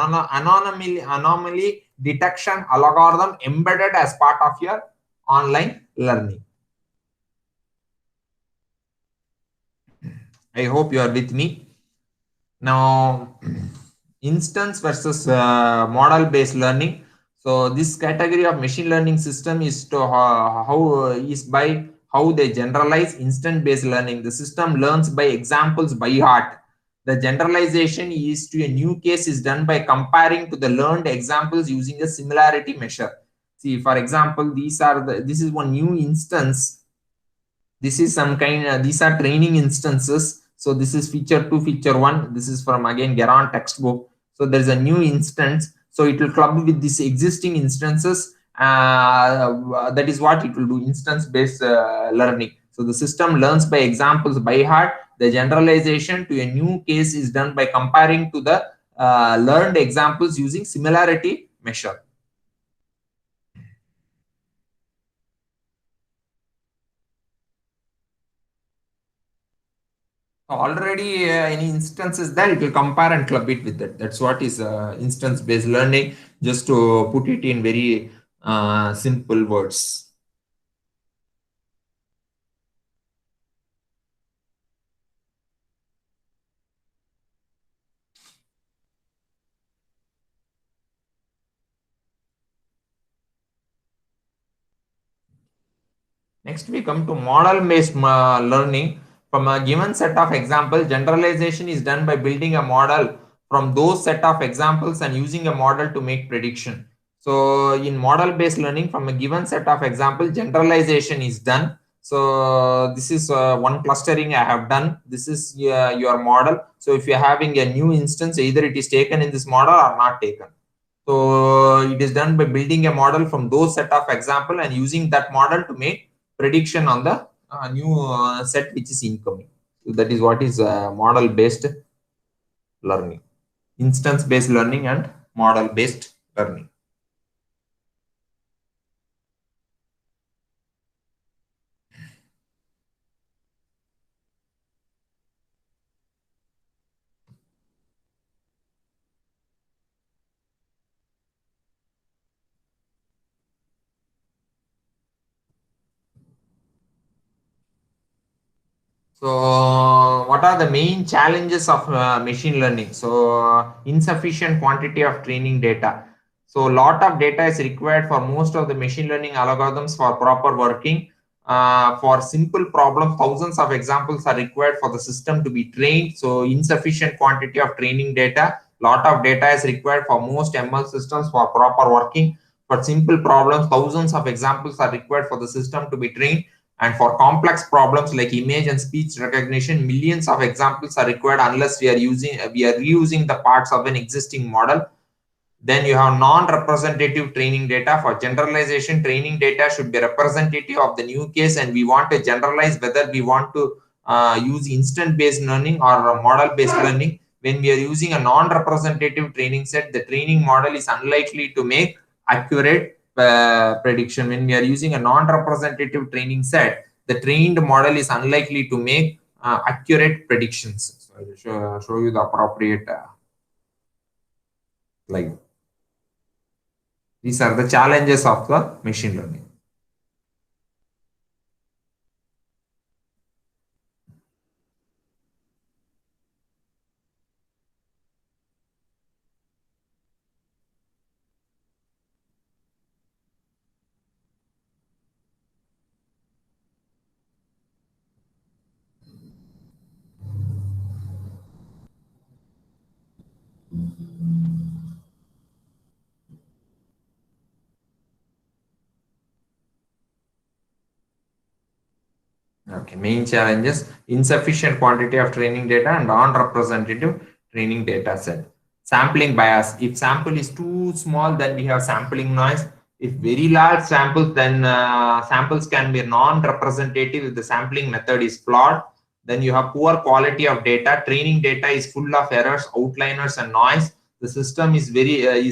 anomaly detection algorithm embedded as part of your online learning. I hope you are with me. Now, instance versus model based learning. So this category of machine learning system is to is by how they generalize. Instant based learning, the system learns by examples by heart. The generalization is to a new case is done by comparing to the learned examples using a similarity measure. See, for example, this is one new instance. This is some kind these are training instances. So this is feature 2, feature 1. This is from again Geron textbook. So there's a new instance, so it will club with these existing instances. That is what it will do, instance based learning. So the system learns by examples by heart. The generalization to a new case is done by comparing to the learned examples using similarity measure. Already any instance is there, it will compare and club it with that. That's what is instance based learning, just to put it in very simple words. Next, we come to model-based learning. From a given set of examples, generalization is done by building a model from those set of examples and using a model to make prediction. So in model-based learning, from a given set of examples, generalization is done. So this is one clustering I have done. This is your model. So if you're having a new instance, either it is taken in this model or not taken. So it is done by building a model from those set of example and using that model to make prediction on the new set which is incoming. So that is what is model based learning, instance based learning and model based learning. So, what are the main challenges of machine learning? So, insufficient quantity of training data. So, lot of data is required for most of the machine learning algorithms for proper working. For simple problems, thousands of examples are required for the system to be trained. So, insufficient quantity of training data. Lot of data is required for most ML systems for proper working. For simple problems, thousands of examples are required for the system to be trained. And for complex problems like image and speech recognition, millions of examples are required unless we are reusing the parts of an existing model. Then you have non-representative training data. For generalization, training data should be representative of the new case, and we want to generalize whether we want to use instant-based learning or model-based learning. When we are using a non-representative training set, the training model is unlikely to make accurate prediction. When we are using a non-representative training set, the trained model is unlikely to make accurate predictions. So I will show you the appropriate slide. These are the challenges of the machine learning. Okay, main challenges: insufficient quantity of training data and non-representative training data set. Sampling bias. If sample is too small, then we have sampling noise. If very large samples, then samples can be non-representative if the sampling method is flawed. Then you have poor quality of data. Training data is full of errors, outliers, and noise. the system is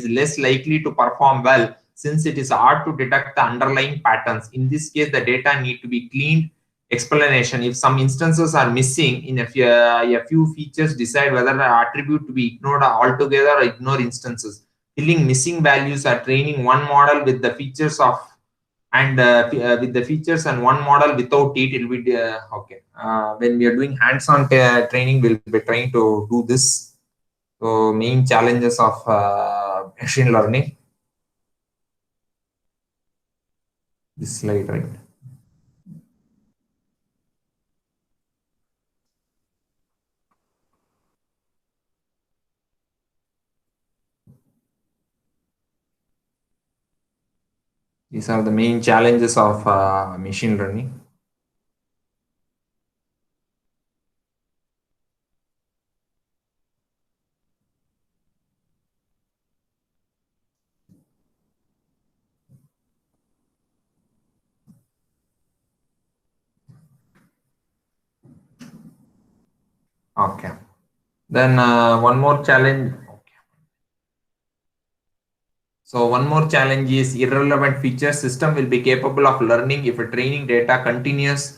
less likely to perform well, since it is hard to detect the underlying patterns. In this case, the data need to be cleaned. Explanation: if some instances are missing in a few features, decide whether an attribute to be ignored altogether or ignore instances. Filling missing values or training one model with the features of and with the features and one model without it, it will be okay. When we are doing hands-on training, we'll be trying to do this. So main challenges of machine learning. This slide, right? These are the main challenges of machine learning. Okay. Then one more challenge. So one more challenge is irrelevant feature system will be capable of learning if a training data contains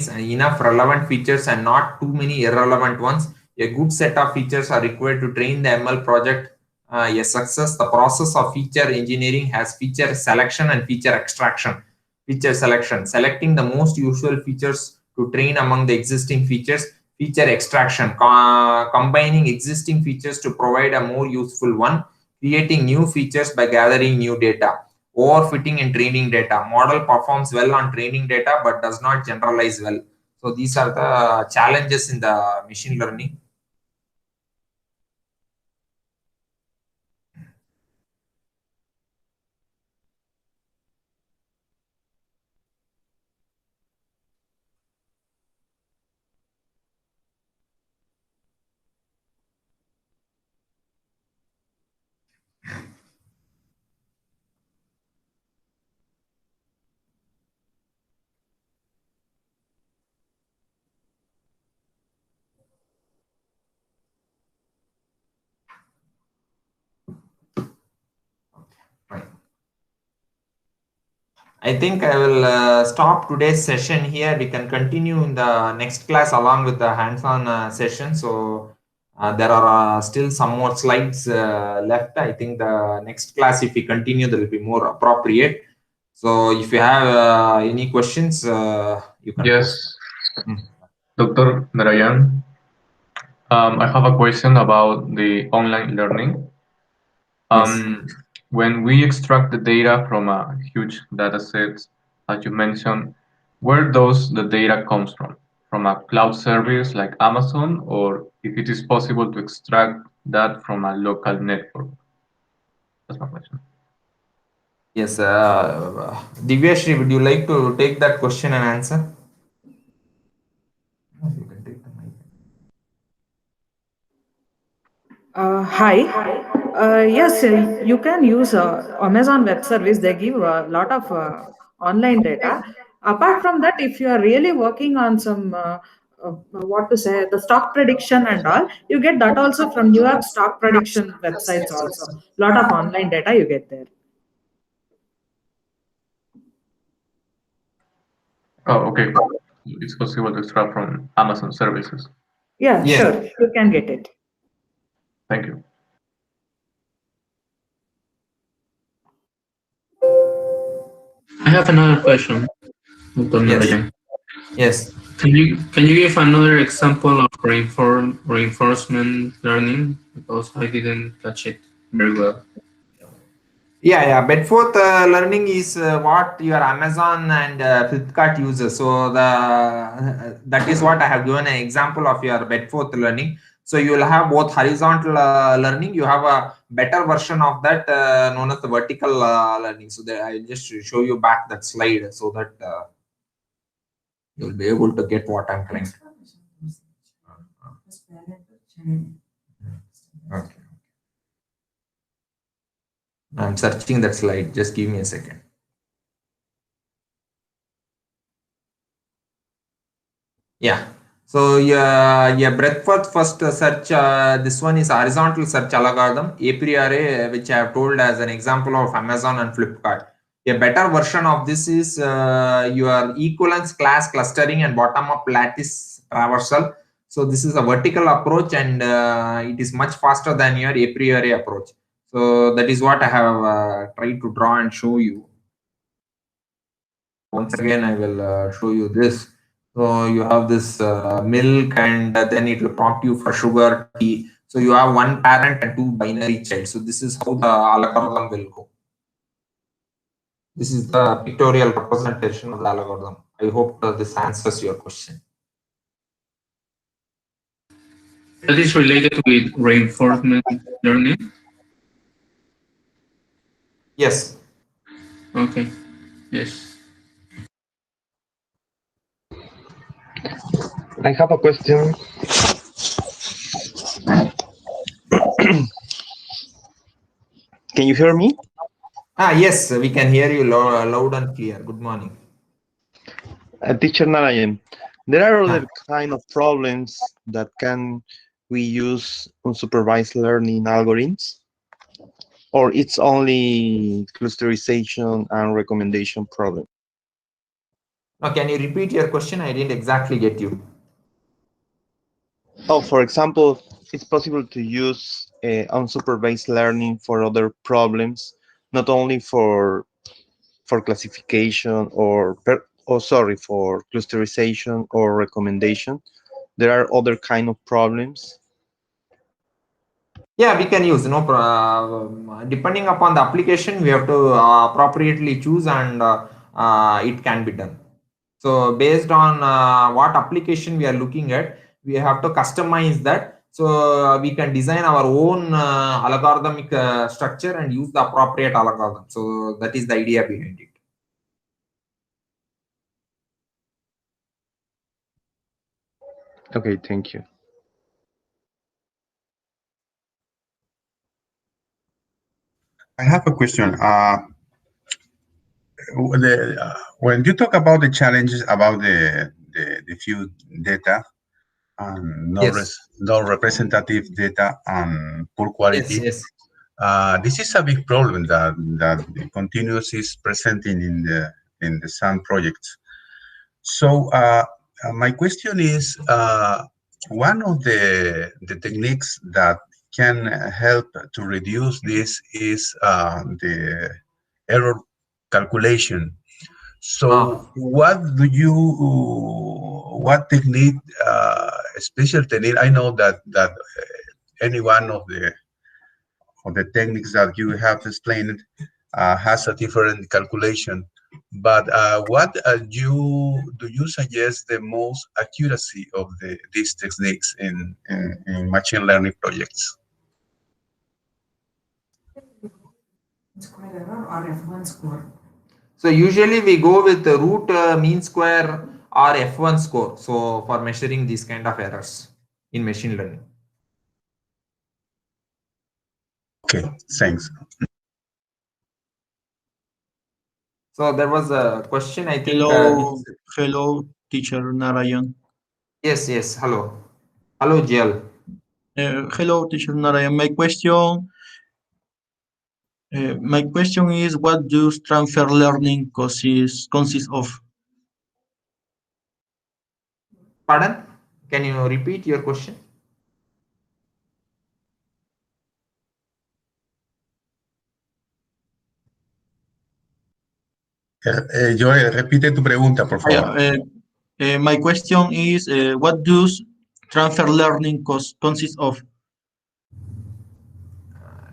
enough relevant features and not too many irrelevant ones. A good set of features are required to train the ML project a success. The process of feature engineering has feature selection and feature extraction. Feature selection, selecting the most useful features to train among the existing features. Feature extraction, combining existing features to provide a more useful one. Creating new features by gathering new data. Overfitting in training data. Model performs well on training data but does not generalize well. So these are the challenges in the machine learning. Right. I think I will stop today's session here. We can continue in the next class along with the hands-on session. So there are still some more slides left. I think the next class, if we continue, there will be more appropriate. So if you have any questions, you can Yes, post. Mm. Dr. Narayan, I have a question about the online learning. Yes. Um, when we extract the data from a huge data set, as you mentioned, where does the data comes from? From a cloud service like Amazon, or if it is possible to extract that from a local network? That's my question. Yes. Divyashri, would you like to take that question and answer? No, you can take the mic. Hi. Yes, you can use Amazon Web Service. They give a lot of online data. Apart from that, if you are really working on some what to say, the stock prediction and all, you get that also from New York stock prediction websites. Also, lot of online data you get there. Oh, okay. It's possible to extract from Amazon services. Yeah, Yes. sure, you can get it. Thank you. I have another question, Dr. Yes. Narayan. Yes. Can you give another example of reinforcement learning? Because I didn't catch it very well. Yeah. Bedforth learning is what your Amazon and Flipkart uses. So the that is what I have given an example of your Bedforth learning. So you will have both horizontal learning. You have a better version of that known as the vertical learning. So I will just show you back that slide so that you will be able to get what I'm trying. Okay. I'm searching that slide. Just give me a second. Yeah. So yeah, breadth first search. This one is horizontal search algorithm, a priori, which I have told as an example of Amazon and Flipkart. A better version of this is your equivalence class clustering and bottom-up lattice traversal. So this is a vertical approach, and it is much faster than your a priori approach. So that is what I have tried to draw and show you. Once again, I will show you this. So you have this milk, and then it will prompt you for sugar, tea. So you have one parent and two binary child. So this is how the algorithm will go. This is the pictorial representation of the algorithm. I hope this answers your question. That is related with reinforcement learning. Yes. Okay. Yes. I have a question. Can you hear me? Yes, we can hear you loud and clear. Good morning. Teacher Narayan, there are Ah. other kind of problems that can we use unsupervised learning algorithms? Or it's only clusterization and recommendation problem? Now, can you repeat your question? I didn't exactly get you. Oh, for example, it's possible to use unsupervised learning for other problems, not only for classification for clusterization or recommendation. There are other kind of problems. Yeah, we can use depending upon the application, we have to appropriately choose, and it can be done. So based on what application we are looking at, we have to customize that. So we can design our own algorithmic structure and use the appropriate algorithm. So that is the idea behind it. Okay, thank you. I have a question. When you talk about the challenges about the few data and Yes. no representative data and poor Yes. quality, Yes. this is a big problem that continuous is presenting in the some projects. So my question is, one of the techniques that can help to reduce this is the error calculation. So what technique, special technique? I know that any one of the techniques that you have explained has a different calculation. But what do you suggest the most accuracy of these techniques in machine learning projects? Square error or F1 score. So usually we go with the root mean square or F1 score. So for measuring these kind of errors in machine learning. Okay, thanks. So there was a question, I think. Hello, teacher Narayan. Yes, yes. Hello. Hello, Jial. Hello, teacher Narayan. My question is, what does transfer learning consist of? Pardon? Can you repeat your question? Joel, repite tu pregunta, por favor. My question is, what does transfer learning consist of?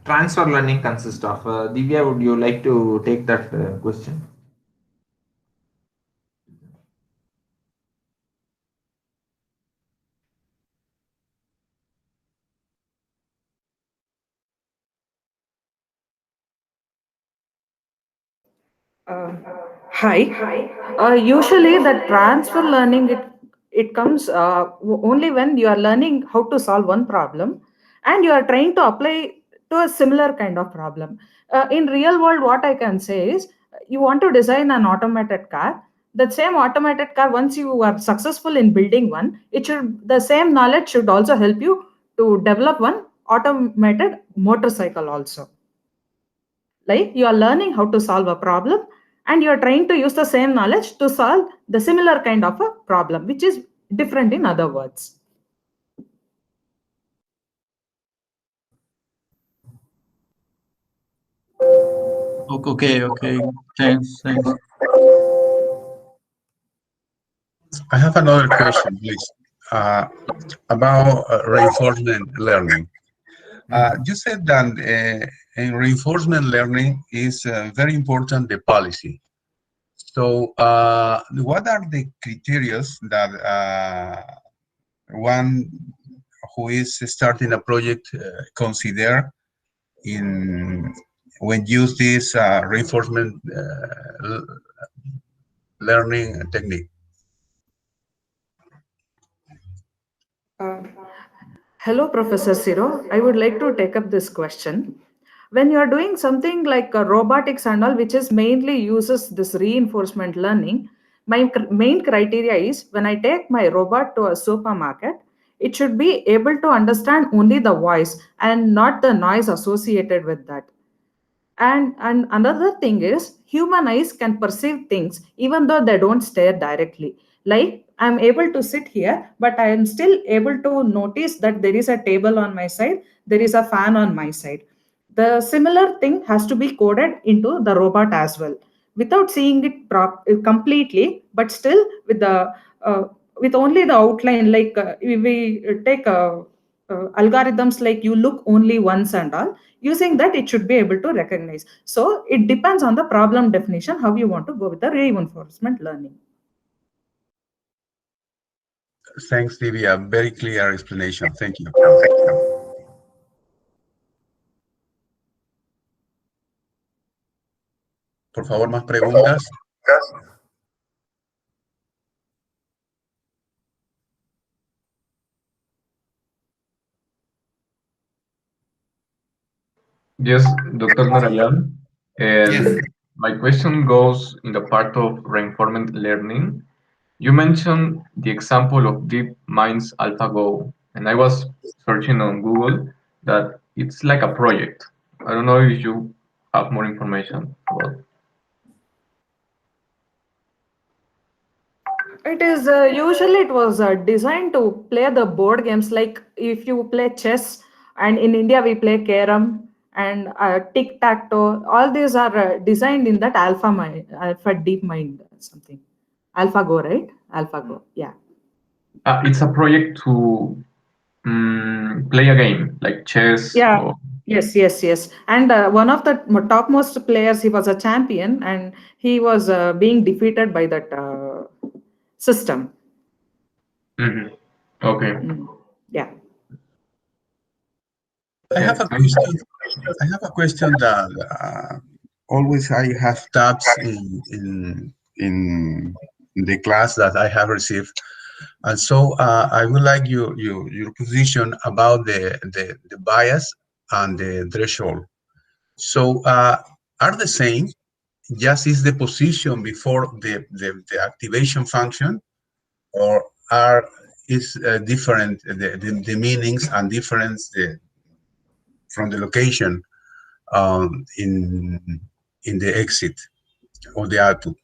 Transfer learning consists of. Divya, would you like to take that question? Uh, Hi. Usually, the transfer learning it comes only when you are learning how to solve one problem, and you are trying to apply to a similar kind of problem. In real world, what I can say is, you want to design an automated car. That same automated car, once you are successful in building one, it should, the same knowledge should also help you to develop one automated motorcycle also. Like you are learning how to solve a problem and you are trying to use the same knowledge to solve the similar kind of a problem, which is different in other words. Okay, okay. Thanks, thanks. I have another question, please, uh, about reinforcement learning. You said that in reinforcement learning is very important the policy. So, what are the criteria that one who is starting a project consider in when use this reinforcement learning technique? Uh, Hello, Professor Siro. I would like to take up this question. When you are doing something like robotics and all, which is mainly uses this reinforcement learning, my main criteria is when I take my robot to a supermarket, it should be able to understand only the voice and not the noise associated with that. And another thing is human eyes can perceive things even though they don't stare directly. Like I'm able to sit here but I am still able to notice that there is a table on my side, there is a fan on my side. The similar thing has to be coded into the robot as well without seeing it completely, but still with the uh, with only the outline. Like if we take algorithms like you look only once and all, using that it should be able to recognize. So it depends on the problem definition how you want to go with the reinforcement learning. Thanks, Divya. Very clear explanation. Thank you. Por favor, más preguntas. Yes, Dr. Narayan. Yes. And my question goes in the part of reinforcement learning. You mentioned the example of DeepMind's AlphaGo, and I was searching on Google that it's like a project. I don't know if you have more information about it. It is usually it was designed to play the board games. Like if you play chess, and in India we play carom and tic tac toe. All these are designed in that alpha mind, alpha deep mind something. AlphaGo, right? AlphaGo, yeah. It's a project to play a game like chess Yeah, or. yes, yes, yes. And one of the topmost players, he was a champion, and he was being defeated by that system. Mhm. Okay. Mm. Yeah. I Yeah. have a question. I have a question that always I have tabs in the class that I have received, and so I would like your position about the bias and the threshold. So are the same? Just is the position before the activation function, or are is different the meanings and difference from the location in the exit or the output.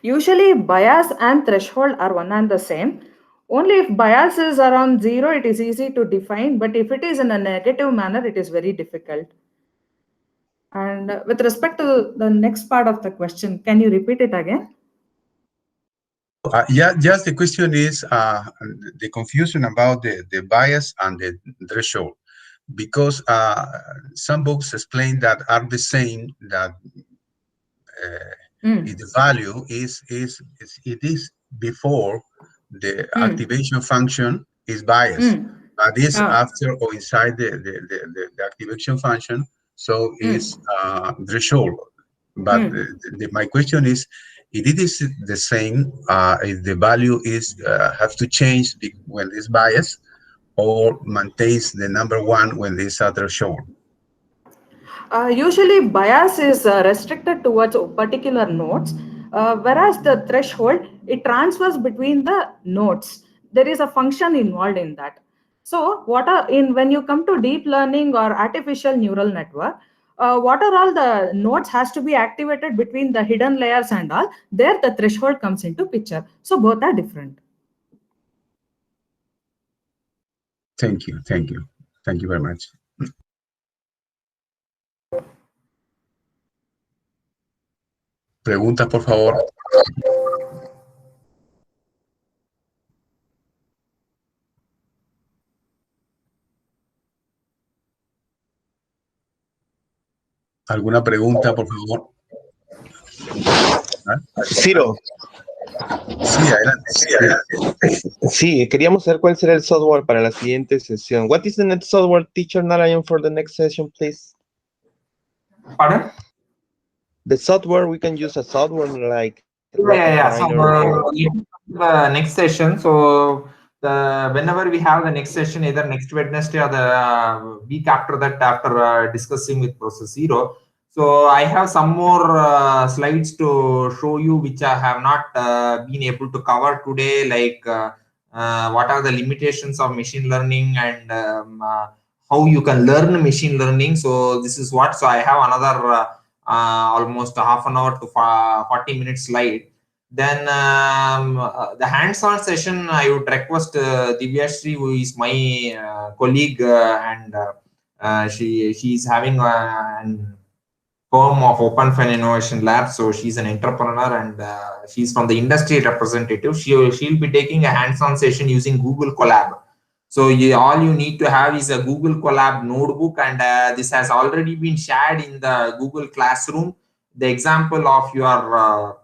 Usually, bias and threshold are one and the same. Only if bias is around zero, it is easy to define. But if it is in a negative manner, it is very difficult. And with respect to the next part of the question, can you repeat it again? Yeah, just the question is the confusion about the bias and the threshold, because some books explain that are the same, that if the value it is before the activation function is biased, but is Ah. after or inside the activation function, so is threshold. But my question is, if it is the same, if the value is have to change when it's biased, or maintains the number one when this other shown? Usually, bias is restricted towards particular nodes, whereas the threshold it transfers between the nodes. There is a function involved in that. So, what are in when you come to deep learning or artificial neural network, what are all the nodes has to be activated between the hidden layers and all. There, the threshold comes into picture. So, both are different. Thank you. Thank you. Thank you very much. Preguntas, por favor. ¿Alguna pregunta, por favor? ¿Ah? Ciro, Sí, adelante. sí, queríamos saber cuál será el software para la siguiente sesión. What is the next software, teacher Narayan, for the next session, please? Pardon? The software, we can use a software like Yeah. So Rapid or the next session. So whenever we have the next session, either next Wednesday or the week after that, after discussing with Professor Zero. So I have some more slides to show you, which I have not been able to cover today, like what are the limitations of machine learning and how you can learn machine learning. So this is what. So I have another almost half an hour to 40 minutes slide. Then the hands-on session, I would request Divyashri, who is my colleague, and she's having an firm of Open Fin Innovation Lab. So she's an entrepreneur and she's from the industry representative. She'll be taking a hands-on session using Google Colab. So all you need to have is a Google Colab notebook, and this has already been shared in the Google Classroom. The example of your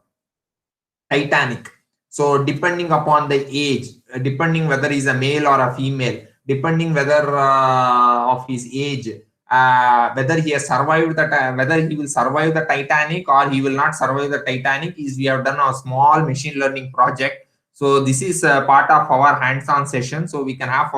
Titanic. So depending upon the age, depending whether he's a male or a female, depending whether of his age, whether he has survived that, whether he will survive the Titanic or he will not survive the Titanic, is we have done a small machine learning project. So this is part of our hands-on session. So we can have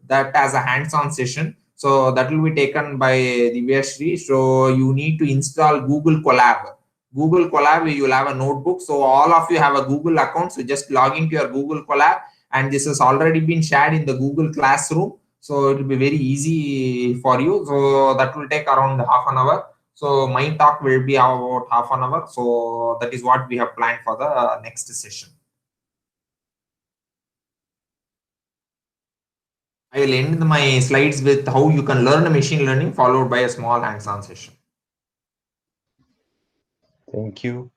that as a hands-on session. So that will be taken by Divyashri. So you need to install Google Colab. Google Colab, you will have a notebook. So all of you have a Google account. So just log into your Google Colab, and this has already been shared in the Google Classroom. So it will be very easy for you. So that will take around half an hour. So my talk will be about half an hour. So that is what we have planned for the next session. I will end my slides with how you can learn machine learning, followed by a small hands-on session. Thank you.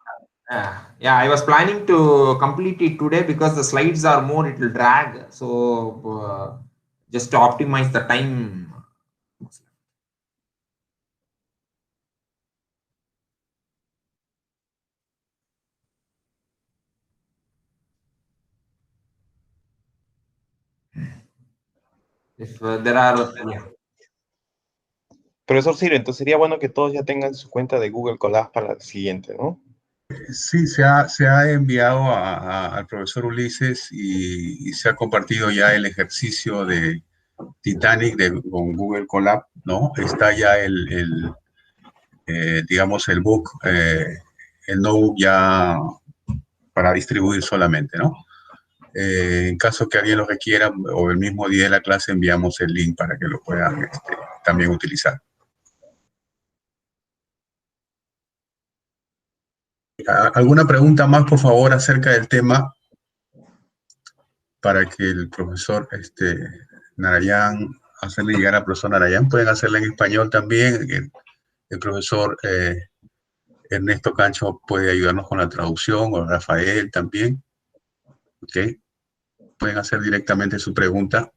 Yeah, I was planning to complete it today because the slides are more, it will drag. So just to optimize the time. If there are, yeah. Profesor Ciro, entonces sería bueno que todos ya tengan su cuenta de Google Colab para la siguiente, ¿no? Sí, se ha enviado al profesor Ulises y se ha compartido ya el ejercicio de Titanic con Google Colab, ¿no? Está ya digamos, el book, el notebook ya para distribuir solamente, ¿no? En caso que alguien lo requiera, o el mismo día de la clase enviamos el link para que lo puedan también utilizar. ¿Alguna pregunta más, por favor, acerca del tema? Para que el profesor Narayan, hacerle llegar al profesor Narayan, pueden hacerla en español también. El profesor Ernesto Cancho puede ayudarnos con la traducción, o Rafael también. ¿Ok? Pueden hacer directamente su pregunta.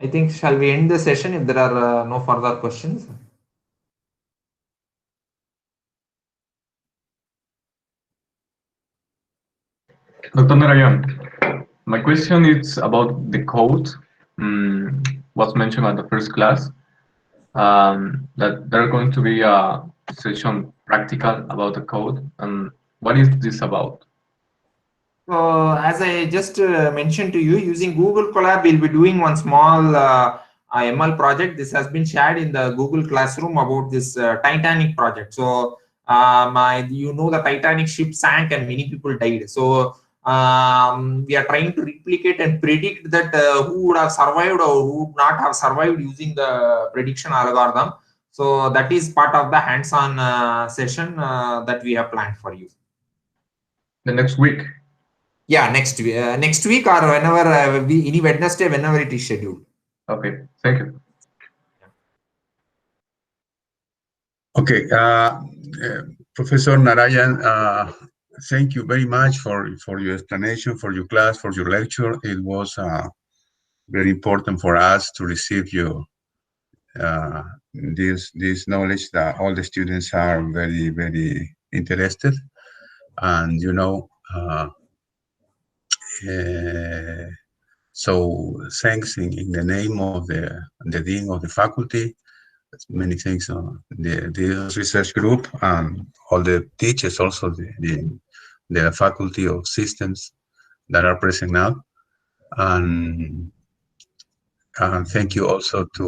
I think, shall we end the session if there are no further questions? Dr. Narayan, my question is about the code was mentioned at the first class, that there are going to be a session practical about the code. And what is this about? So as I just mentioned to you, using Google Colab, we'll be doing one small ML project. This has been shared in the Google Classroom about this Titanic project. So you know, the Titanic ship sank and many people died. So we are trying to replicate and predict that who would have survived or who would not have survived using the prediction algorithm. So that is part of the hands-on session that we have planned for you. The next week. Yeah, next week or whenever any Wednesday, whenever it is scheduled. Okay, thank you. Okay, Professor Narayan, thank you very much for your explanation, for your class, for your lecture. It was very important for us to receive your this knowledge that all the students are very, very interested. And, you know, so thanks in the name of the Dean of the faculty. Many thanks on the research group and all the teachers, also the faculty of systems that are present now. And thank you also to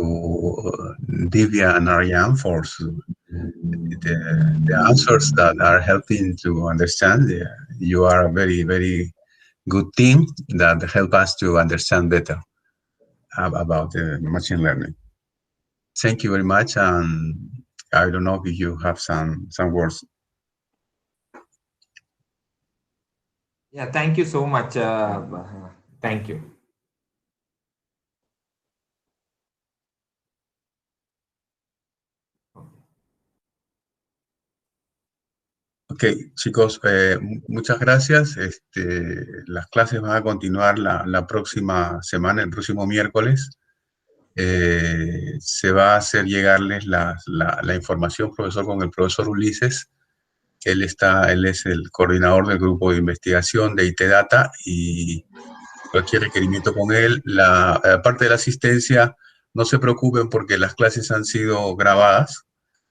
Divya and Aryan for the answers that are helping to understand. You are a very, very good team that help us to understand better about the machine learning. Thank you very much, and I don't know if you have some words. Yeah, thank you so much. Thank you. Ok, chicos, muchas gracias. Las clases van a continuar la próxima semana, el próximo miércoles. Se va a hacer llegarles la información, profesor, con el profesor Ulises. Él es el coordinador del grupo de investigación de IT Data, y cualquier requerimiento con él. La parte de la asistencia, no se preocupen porque las clases han sido grabadas,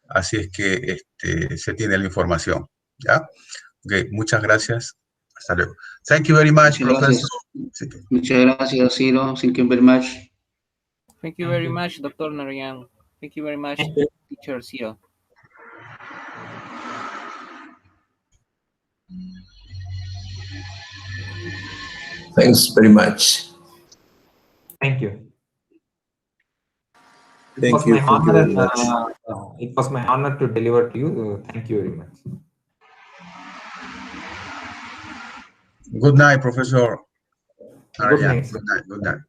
así es que se tiene la información, ¿ya? Ok, muchas gracias. Hasta luego. Thank you very much, professor. Muchas gracias, Ciro. Thank you very much. Thank you very much, Dr. Narayan. Thank you very much, Teacher Ciro. Thanks very much. Thank you. Thank you very much. It was my honor to deliver to you. Thank you very much. Good night, Professor. Good night. Good night. Good night.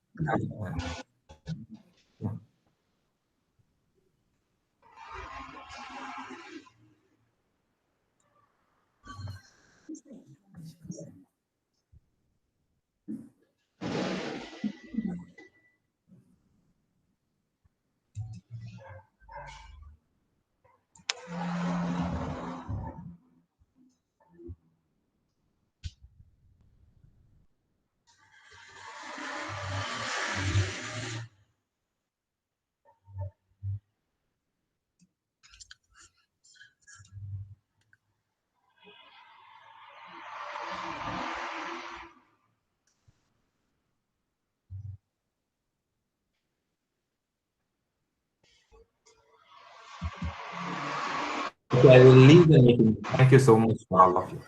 Okay, I will leave the meeting. Thank you so much for all of you.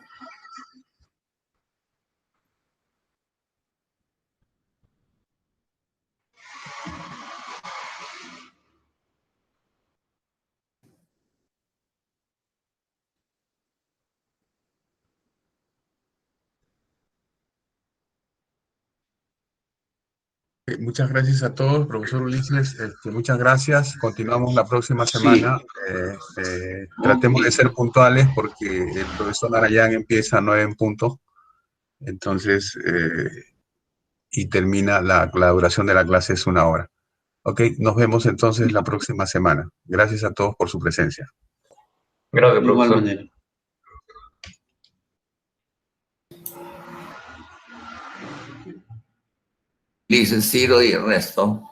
Muchas gracias a todos, profesor Ulises. Muchas gracias. Continuamos la próxima semana. Tratemos de ser puntuales porque el profesor Narayan empieza a 9 en punto. Entonces, y termina la duración de la clase es 1 hora. Ok, nos vemos entonces la próxima semana. Gracias a todos por su presencia. Gracias, De igual profesor. manera. Licenciado y el resto.